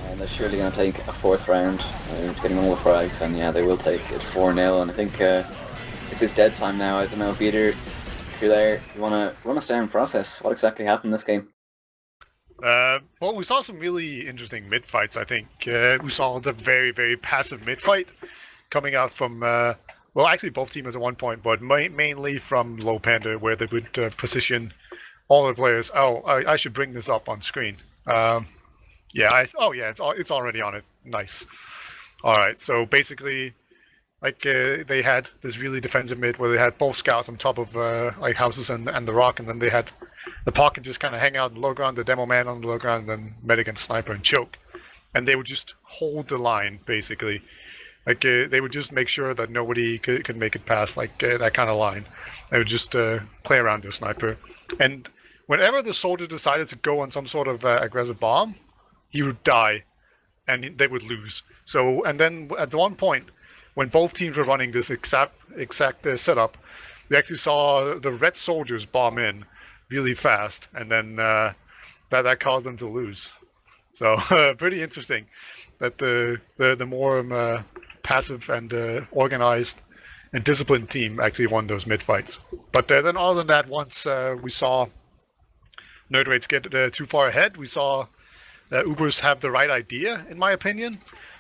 And they're surely going to take a 4th round. They're getting all the frags, and yeah, they will take it 4-0, and I think this is dead time now. I don't know, Peter, if you're there, you want to run us down process. What exactly happened in this game? Well, we saw some really interesting mid-fights, I think. We saw the very, very passive mid-fight coming out from, well, actually both teams at one point, but mainly from Lowpander, where they would position all the players. Oh, I should bring this up on screen. Yeah, it's already on it. Nice. All right, so basically, like they had this really defensive mid where they had both scouts on top of like houses and the rock, and then they had the pocket just kind of hang out in the low ground, the demo man on the low ground, and then medic and sniper and choke, and they would just hold the line basically. Like they would just make sure that nobody could make it past like that kind of line. They would just play around their sniper, and whenever the soldier decided to go on some sort of aggressive bomb, he would die, and they would lose. So, and then at one point, when both teams were running this exact setup, we actually saw the red soldiers bomb in really fast, and then that caused them to lose. So pretty interesting that the more passive and organized and disciplined team actually won those mid fights. But then other than that, once we saw nerdRage get too far ahead, we saw Ubers have the right idea, in my opinion,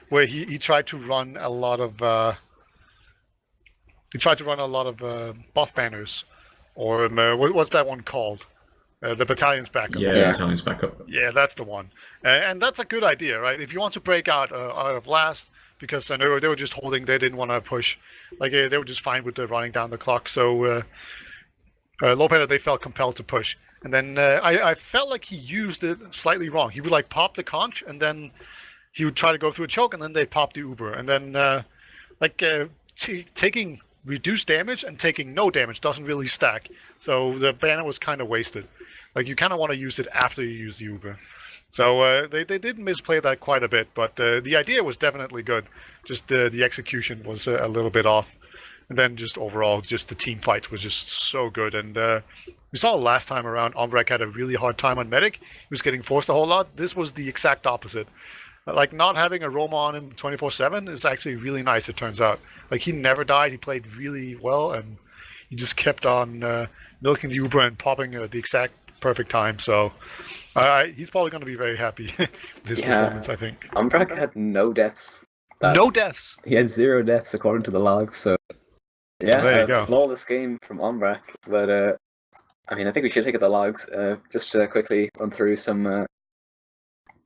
where he tried to run a lot of buff banners, or what's that one called? The battalion's backup. Yeah, battalion's backup. Yeah, that's the one, and that's a good idea, right? If you want to break out of last, because I know they were just holding, they didn't want to push, like they were just fine with the running down the clock. So Lowpander, they felt compelled to push, and then I felt like he used it slightly wrong. He would like pop the conch, and then he would try to go through a choke, and then they pop the Uber, and then taking reduced damage and taking no damage doesn't really stack. So the banner was kind of wasted. Like you kind of want to use it after you use the Uber. So they did misplay that quite a bit, but the idea was definitely good. Just the execution was a little bit off. And then just overall, just the team fight was just so good. And we saw last time around, Umbrac had a really hard time on Medic. He was getting forced a whole lot. This was the exact opposite. Like, not having a Roma on him 24/7 is actually really nice, it turns out. Like, he never died, he played really well, and he just kept on milking the Uber and popping at the exact perfect time. So he's probably going to be very happy with his performance, I think. Umbrak had no deaths. No deaths! He had 0 deaths according to the logs, so yeah, There you go. flawless game from Umbrak. But I mean, I think we should take at the logs. Just to quickly run through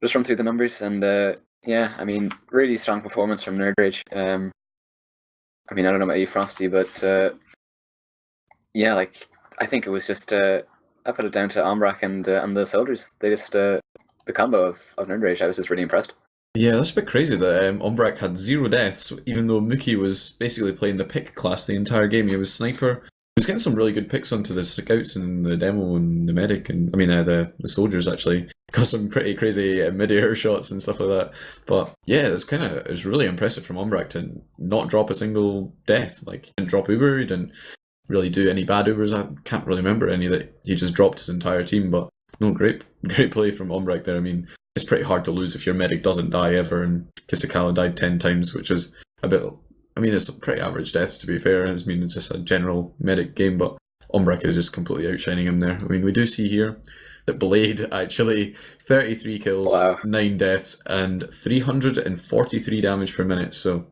just run through the numbers, and yeah, I mean, really strong performance from nerdRage. I mean, I don't know about you, Frosty, but yeah, like, I think it was just I put it down to Umbrak and the soldiers. They just the combo of nerdRage. I was just really impressed. Yeah, that's a bit crazy that Umbrak had 0 deaths, even though Mookie was basically playing the pick class the entire game. He was sniper. He was getting some really good picks onto the scouts and the demo and the medic, and I mean the soldiers actually got some pretty crazy mid-air shots and stuff like that. But yeah, it was really impressive from Umbrak to not drop a single death. Like, he didn't drop Uber, he didn't really do any bad Ubers. I can't really remember any that he just dropped his entire team. But no, great play from Umbrak there. I mean, it's pretty hard to lose if your medic doesn't die ever, and Kisakawa died 10 times, which is a bit... I mean, it's pretty average deaths, to be fair. I mean, it's just a general medic game, but Umbrak is just completely outshining him there. I mean, we do see here that Blade actually 33 kills, Wow. 9 deaths, and 343 damage per minute, so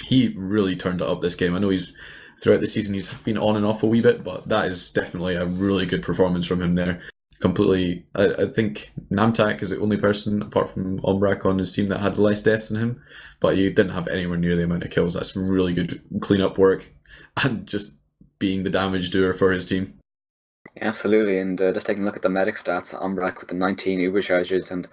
he really turned it up this game. I know throughout the season he's been on and off a wee bit, but that is definitely a really good performance from him there. Completely, I think Namtak is the only person apart from Umbrak on his team that had less deaths than him, but he didn't have anywhere near the amount of kills. That's really good cleanup work and just being the damage doer for his team. Absolutely, and just taking a look at the medic stats, Umbrak with the 19 Uber charges, and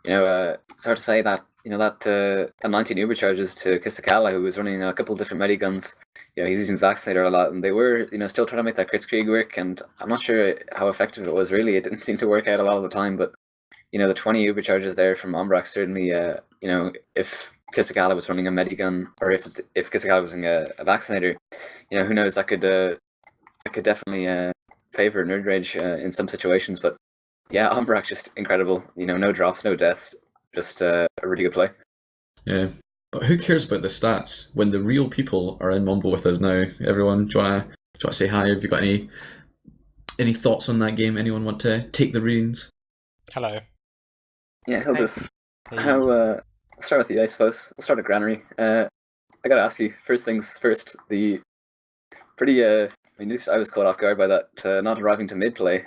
it's hard to say that that 19 Uber charges to Kisakala, who was running a couple of different mediguns. He's using Vaccinator a lot, and they were still trying to make that Kritzkrieg work, and I'm not sure how effective it was. Really, it didn't seem to work out a lot of the time, but the 20 Uber charges there from Umbrak certainly, if Kisakala was running a medigun, or if Kisakala was running a Vaccinator, who knows, that could definitely favor nerdRage in some situations. But yeah, Umbrak just incredible. No drops, no deaths, just a really good play. Yeah, but who cares about the stats when the real people are in Mumble with us now? Everyone, do you wanna say hi? Have you got any thoughts on that game? Anyone want to take the reins? Hello. Yeah, he'll just I'll start with you, I suppose. We'll start at Granary. I gotta ask you, first things first, the pretty I mean, at least I was caught off guard by that not arriving to mid play.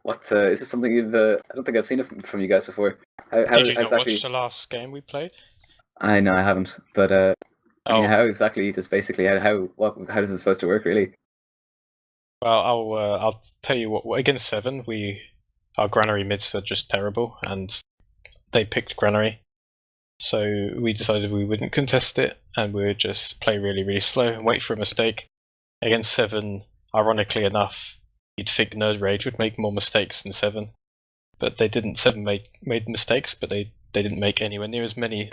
What is this something you've? I don't think I've seen it from you guys before. How Did you not exactly? watch the last game we played? I know I haven't, but I mean, Oh, how exactly? Just basically, how is it supposed to work, really? well, I'll tell you what. Against 7, our Granary mids were just terrible, and they picked Granary, so we decided we wouldn't contest it, and we would just play really, really slow and wait for a mistake. Against 7, ironically enough, you'd think nerdRage would make more mistakes than 7, but they didn't. 7 made mistakes, but they didn't make anywhere near as many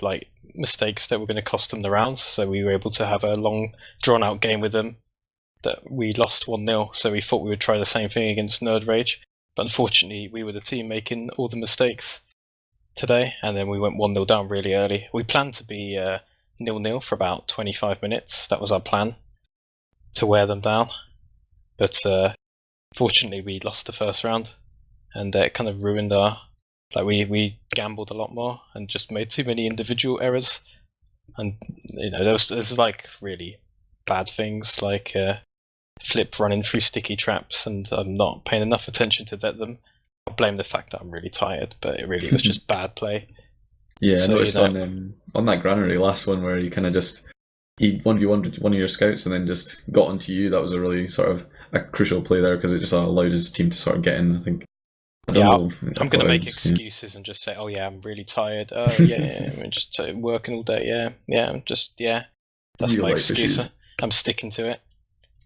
mistakes that were going to cost them the rounds. So we were able to have a long, drawn-out game with them that we lost 1-0. So we thought we would try the same thing against nerdRage, but unfortunately, we were the team making all the mistakes today, and then we went 1-0 down really early. We planned to be 0-0 for about 25 minutes. That was our plan, to wear them down. But fortunately, we lost the first round, and it kind of ruined our... we gambled a lot more and just made too many individual errors. And, there's really bad things, like Flip running through sticky traps, and I'm not paying enough attention to them. I blame the fact that I'm really tired, but it really was just bad play. Yeah, So, I noticed on that Granary last one where you kind of just... He 1v1'd one of your scouts and then just got onto you. That was a really sort of a crucial play there, because it just allowed his team to sort of get in, I think. I don't know. I'm going to make excuses and just say, oh yeah, I'm really tired. I'm just working all day. That's You my like excuse. fishes. I'm sticking to it.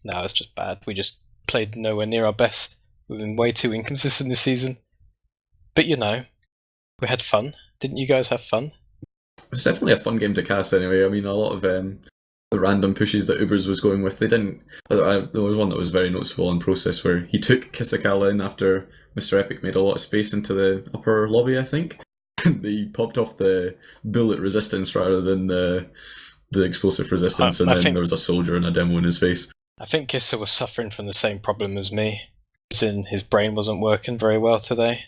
No, it's just bad. We just played nowhere near our best. We've been way too inconsistent this season. But we had fun. Didn't you guys have fun? It's definitely a fun game to cast anyway. I mean, a lot of the random pushes that Ubers was going with, they didn't... There was one that was very noticeable in process where he took Kisakala in after Mr. Epic made a lot of space into the upper lobby, I think. They popped off the bullet resistance rather than the explosive resistance, and I then think- there was a soldier and a demo in his face. I think Kissa was suffering from the same problem as me, as in his brain wasn't working very well today.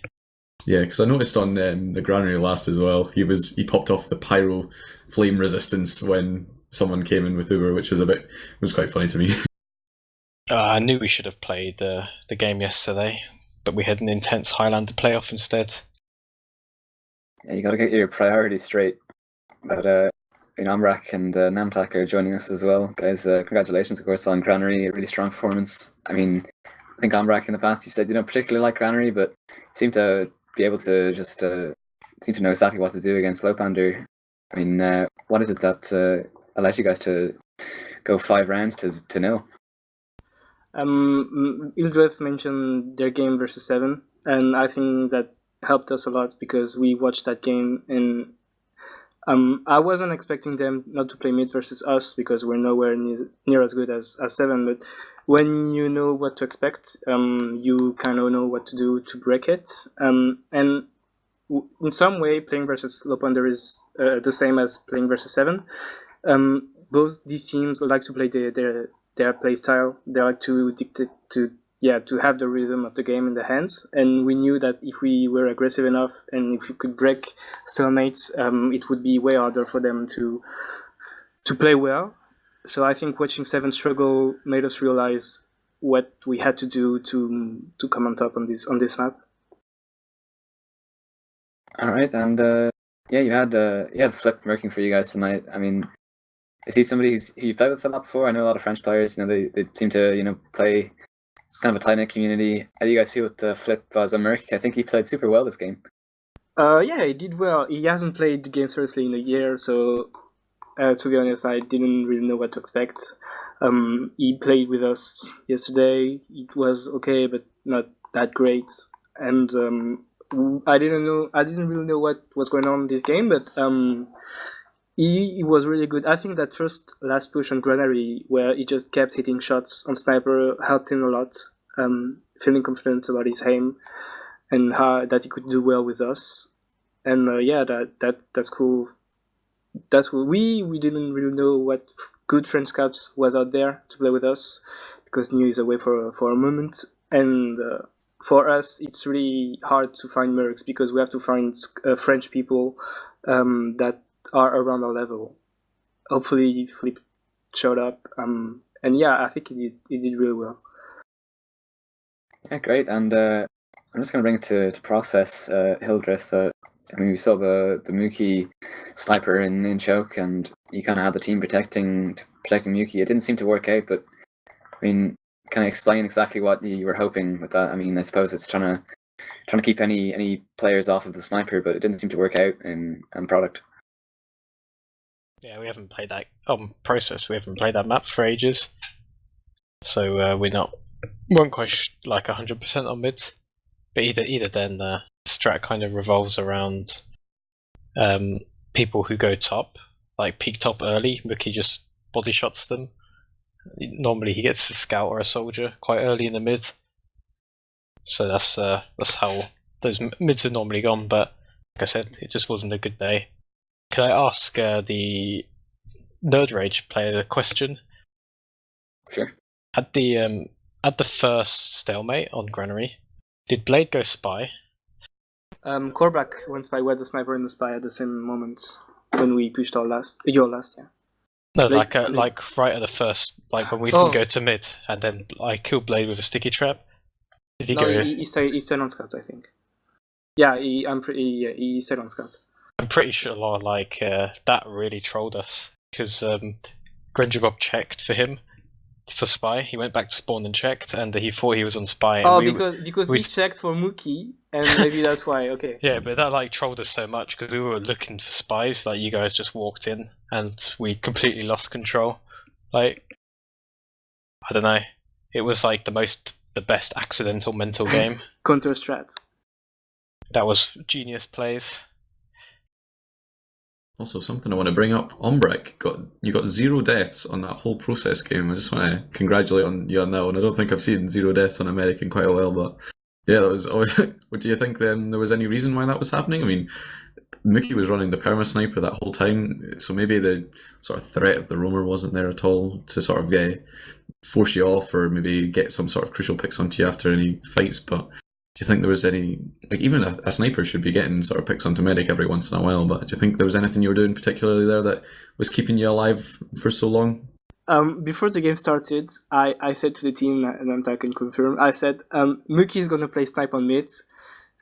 Yeah, because I noticed on the Granary last as well, he popped off the pyro flame resistance when someone came in with Uber, which was quite funny to me. I knew we should have played the game yesterday, but we had an intense Highlander playoff instead. Yeah, you got to get your priorities straight. But Amrak and Namtak are joining us as well, guys. Congratulations, of course, on Granary. A really strong performance. I mean, I think Amrak in the past you said you don't particularly like Granary, but seem to be able to just seem to know exactly what to do against Lowpander. I mean, what is it that allowed you guys to go 5 rounds to 0? Ildreth mentioned their game versus 7, and I think that helped us a lot because we watched that game, and I wasn't expecting them not to play mid versus us because we're nowhere near as good as 7, but when you know what to expect, you kind of know what to do to break it, and in some way playing versus Lowpander is the same as playing versus 7. Both these teams like to play their play style. They like to dictate to have the rhythm of the game in the hands, and we knew that if we were aggressive enough and if we could break stalemates, it would be way harder for them to play well. So I think watching 7 struggle made us realize what we had to do to come on top on this map. All right, and you had Flip working for you guys tonight. I mean, is he somebody who you played with a lot before? I know a lot of French players. They seem to play. It's kind of a tight-knit community. How do you guys feel with Flip as a Merc? I think he played super well this game. Yeah, he did well. He hasn't played the game seriously in a year, so to be honest, I didn't really know what to expect. He played with us yesterday. It was okay, but not that great. And I didn't really know what was going on in this game, but he was really good. I think that last push on Granary, where he just kept hitting shots on sniper, helped him a lot. Feeling confident about his aim and that he could do well with us. And that's cool. That's cool. We didn't really know what good French scouts was out there to play with us because New is away for a moment. And for us, it's really hard to find mercs because we have to find French people that are around our level. Hopefully, Flip showed up. And I think he did really well. Yeah, great. And I'm just going to bring it to process Hildreth. I mean, we saw the Mookie sniper in choke, and you kind of had the team protecting Mookie. It didn't seem to work out, but I mean, kind of explain exactly what you were hoping with that. I mean, I suppose it's trying to keep any players off of the sniper, but it didn't seem to work out in product. Yeah, we haven't played that process. We haven't played that map for ages, so weren't quite 100% on mids. But either then, strat kind of revolves around people who go top, like peak top early. Mookie just body shots them. Normally, he gets a scout or a soldier quite early in the mid. So that's how those mids are normally gone. But like I said, it just wasn't a good day. Can I ask the nerdRage player a question? Sure. At the first stalemate on Granary, did Blade go spy? Korback went spy. We had the sniper and the spy at the same moment when we pushed your last, yeah. No, Blade, like right at the first, like when we didn't go to mid, and then I killed Blade with a sticky trap. Did he go? He stayed on scout, I think. Yeah, he stayed on scout. I'm pretty sure that really trolled us because Granger Bob checked for him for spy. He went back to spawn and checked, and he thought he was on spy. And because he checked for Mookie, and maybe that's why. Okay. Yeah, but that trolled us so much because we were looking for spies. Like, you guys just walked in, and we completely lost control. Like, I don't know. It was like the best accidental mental game. Counter strat. That was genius plays. Also, something I want to bring up, Ombrek, you got 0 deaths on that whole process game. I just want to congratulate you on that one. I don't think I've seen 0 deaths on American quite a while, but yeah, that was. What do you think? There was any reason why that was happening? I mean, Mookie was running the perma sniper that whole time, so maybe the sort of threat of the roamer wasn't there at all to sort of force you off or maybe get some sort of crucial picks onto you after any fights. But do you think there was any, like, even a sniper should be getting sort of picks onto medic every once in a while, but do you think there was anything you were doing particularly there that was keeping you alive for so long? Before the game started, I said to the team, and I can confirm, I said, Mookie is going to play snipe on mids,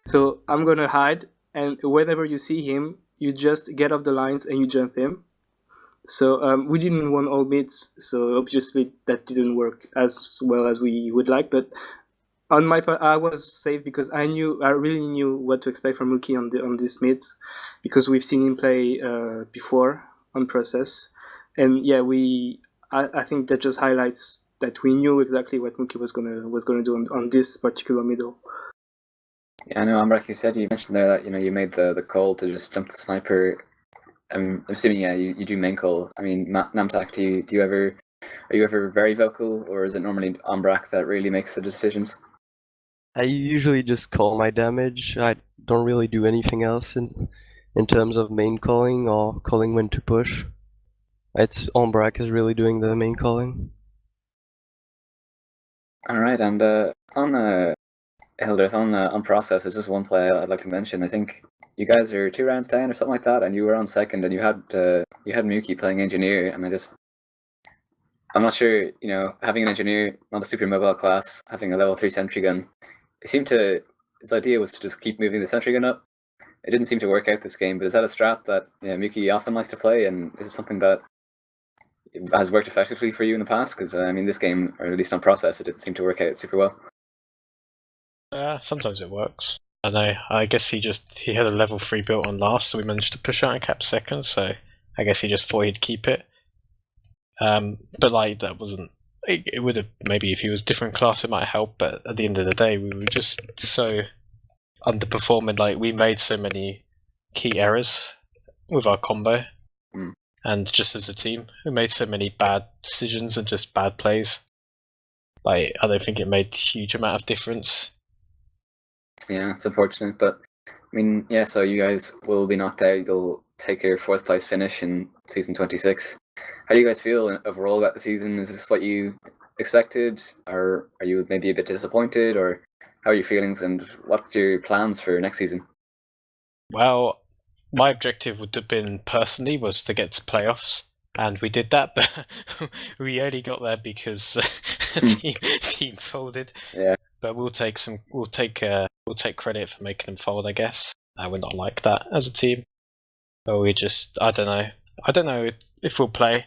so I'm going to hide, and whenever you see him, you just get off the lines and you jump him. So we didn't win all mids, so obviously that didn't work as well as we would like, but on my part, I was safe because I really knew what to expect from Mookie on this mids, because we've seen him play before on process, and yeah, I think that just highlights that we knew exactly what Mookie was gonna do on this particular middle. Yeah, I know, Amrak, you mentioned there that you made the call to just jump the sniper. I'm assuming you do main call. I mean, Namtak, are you ever very vocal, or is it normally Ambrak that really makes the decisions? I usually just call my damage. I don't really do anything else in terms of main calling or calling when to push. It's Ombrak is really doing the main calling. Alright, and on Hildreth, on process, there's just one play I'd like to mention. I think you guys are 2 rounds down or something like that, and you were on second, and you had Mookie playing engineer, and I'm not sure, having an engineer, not a super mobile class, having a level 3 sentry gun, his idea was to just keep moving the sentry gun up. It didn't seem to work out this game, but is that a strat that Mookie often likes to play, and is it something that has worked effectively for you in the past? Because this game, or at least on process, it didn't seem to work out super well. Sometimes it works. I know. I guess he had a level 3 built on last, so we managed to push out and cap second. So I guess he just thought he'd keep it. But like that wasn't. It would have, maybe if he was a different class, it might help. But at the end of the day, we were just so underperforming. Like, we made so many key errors with our combo. And just as a team, we made so many bad decisions and just bad plays. Like, I don't think it made a huge amount of difference. Yeah, it's unfortunate, but so you guys will be knocked out. You'll take your 4th place finish in season 26. How do you guys feel overall about the season? Is this what you expected, or are you maybe a bit disappointed, or how are your feelings, and what's your plans for next season? Well, my objective would have been, personally, was to get to playoffs, and we did that, but we only got there because the team folded. Yeah. But we'll take credit for making them fold, I guess. We're not like that as a team. But I don't know if we'll play.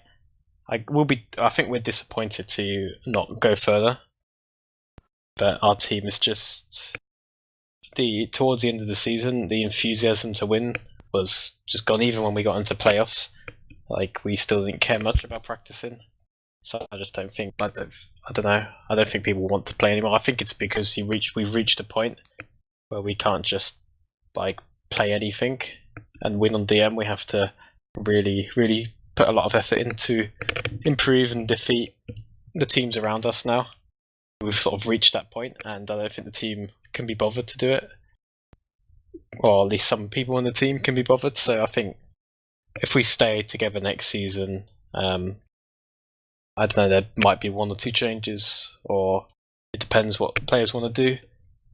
I think we're disappointed to not go further. But our team is just towards the end of the season, the enthusiasm to win was just gone. Even when we got into playoffs, like, we still didn't care much about practicing. So I just don't think. I don't know. I don't think people want to play anymore. I think it's because we've reached a point where we can't just play anything and win on DM. We have to really, really put a lot of effort in to improve and defeat the teams around us now. We've sort of reached that point, and I don't think the team can be bothered to do it. Or at least some people on the team can be bothered. So I think if we stay together next season, I don't know, there might be 1 or 2 changes, or it depends what players want to do.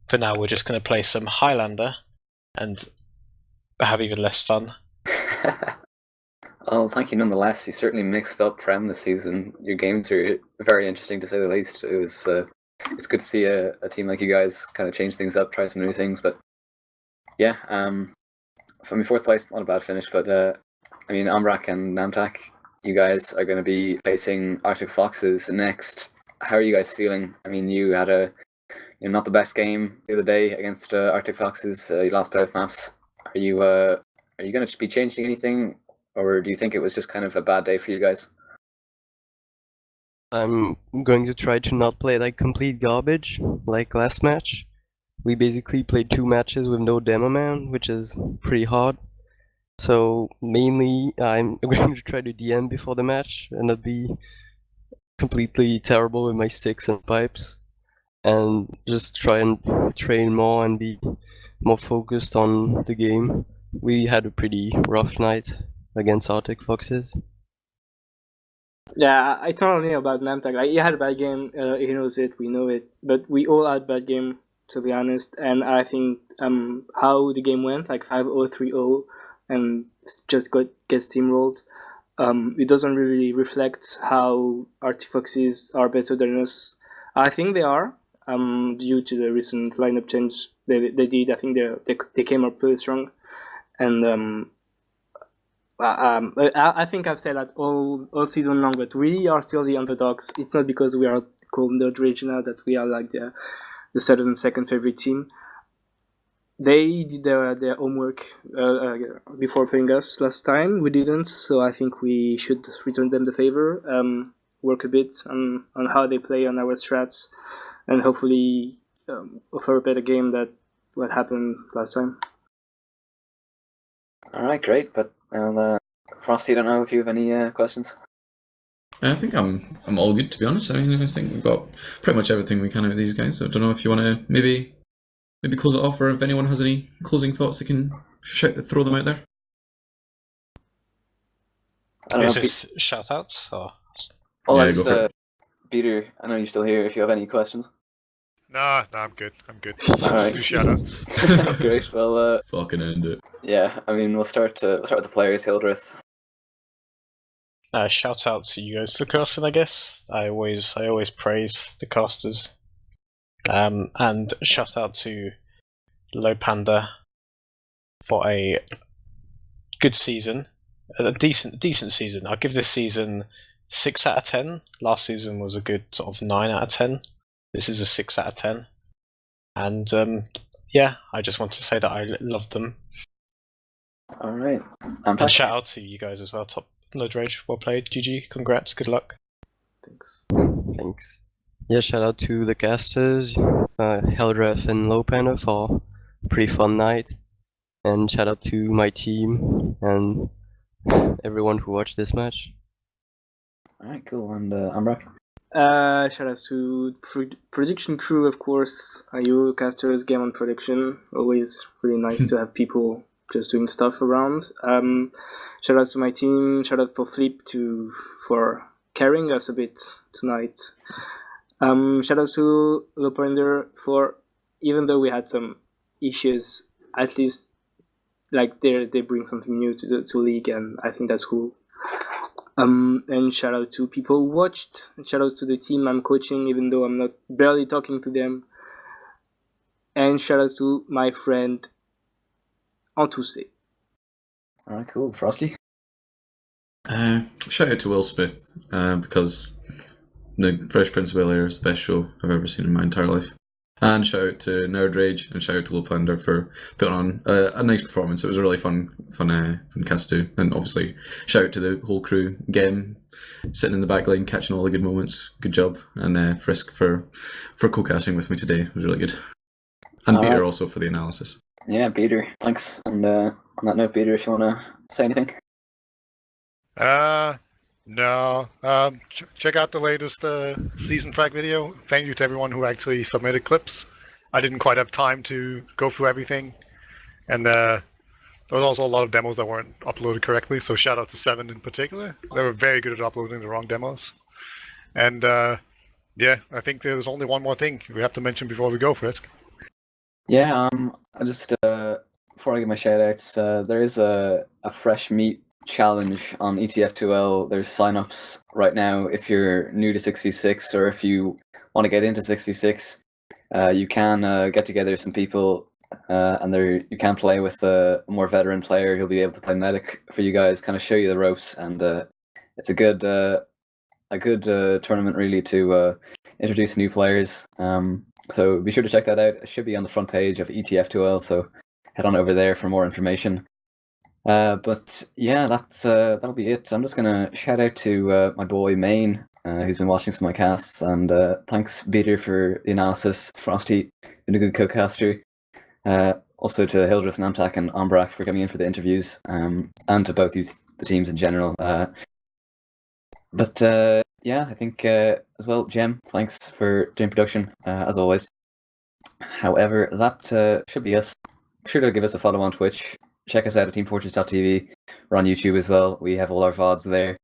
For now, we're just going to play some Highlander and have even less fun. Oh, thank you nonetheless. You certainly mixed up Prem this season. Your games are very interesting, to say the least. It's good to see a team like you guys kind of change things up, try some new things. But yeah, 4th place, not a bad finish. But Ambrak and Namtak, you guys are going to be facing Arctic Foxes next. How are you guys feeling? You had not the best game the other day against Arctic Foxes. You lost both maps. Are you going to be changing anything, or do you think it was just kind of a bad day for you guys? I'm going to try to not play like complete garbage like last match. We basically played 2 matches with no demo man, which is pretty hard. So mainly I'm going to try to DM before the match and not be completely terrible with my sticks and pipes, and just try and train more and be more focused on the game We had a pretty rough night against Arctic Foxes. Yeah, I told him about Namtag. Like, he had a bad game. He knows it. We know it. But we all had bad game, to be honest. And I think how the game went, like 5-0, 3-0, and just gets steamrolled. It doesn't really reflect how Arctic Foxes are better than us. I think they are. Due to the recent lineup change they did. I think they came up pretty strong. And I think I've said that all season long, but we are still the underdogs. It's not because we are called nerdRage now that we are like the second favorite team. They did their homework before playing us last time. We didn't, so I think we should return them the favor. Work a bit on how they play on our strats, and hopefully offer a better game than what happened last time. All right, great. But Frosty, I don't know if you have any questions. I think I'm all good, to be honest. I mean, I think we've got pretty much everything we can out of these guys. So I don't know if you want to maybe close it off, or if anyone has any closing thoughts, they can throw them out there. I don't Is know. this shout-outs? Or... Well, Yeah, go for it. Peter, I know you're still here. If you have any questions. Nah, I'm good. Alright. Just do shoutouts. Great. Well, Fucking end it. yeah. I mean, we'll start with the players. Hildreth. Shout out to you guys for casting, I guess. I always praise the casters. And shout out to Lowpander for a good season, a decent season. I'll give this season 6 out of 10. Last season was a good sort of 9 out of 10. This is a 6 out of 10. And yeah, I just want to say that I love them. All right. And shout out to you guys as well. Top nerdRage, well played. GG, congrats, good luck. Thanks. Yeah, shout out to the casters, Hildreth and Lowpander for a pretty fun night. And shout out to my team and everyone who watched this match. All right, cool. And Ambrak. Shout out to production crew, of course. You casters, game on production. Always really nice to have people just doing stuff around. Shout out to my team. Shout out for Flip for carrying us a bit tonight. Shout out to Lowpander for, even though we had some issues, at least like they bring something new to league, and I think that's cool. And shout out to people who watched. Shout out to the team I'm coaching, even though I'm not barely talking to them. And shout out to my friend Antousé. All right, cool. Frosty. Shout out to Will Smith, because the Fresh Prince of Bel-Air is the best show I've ever seen in my entire life. And shout out to nerdRage, and shout out to Lowpander for putting on a nice performance. It was a really fun cast to do. And obviously, shout out to the whole crew. Gemm, sitting in the back line, catching all the good moments. Good job. And Frysk for co-casting with me today. It was really good. And All Peter right. also for the analysis. Yeah, Peter. Thanks. And on that note, Peter, if you want to say anything. No. Check out the latest season frag video. Thank you to everyone who actually submitted clips. I didn't quite have time to go through everything, and there was also a lot of demos that weren't uploaded correctly. So shout out to Seven in particular. They were very good at uploading the wrong demos. And yeah, I think there's only one more thing we have to mention before we go, Frysk. Yeah. I just before I give my shout outs, there is a fresh meat challenge on ETF2L. There's signups right now if you're new to 6v6, or if you want to get into 6v6. You can get together some people, and you can play with a more veteran player who'll be able to play medic for you guys, kind of show you the ropes, and it's a good tournament really to introduce new players. So be sure to check that out. It should be on the front page of ETF2L, so head on over there for more information. But yeah, that'll be it. I'm just gonna shout out to my boy Maine, who's been watching some of my casts, and thanks Peter for the analysis. Frosty, been a good co-caster. Also to Hildreth, Namtak, and Ambrak for coming in for the interviews, and to both the teams in general. But yeah, I think as well, Gemm, thanks for doing production as always. However, that should be us. Be sure to give us a follow on Twitch. check us out at teamfortress.tv. We're on YouTube as well. We have all our VODs there.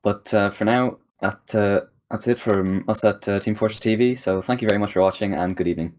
But for now, that's it from us at Team Fortress TV. So thank you very much for watching, and good evening.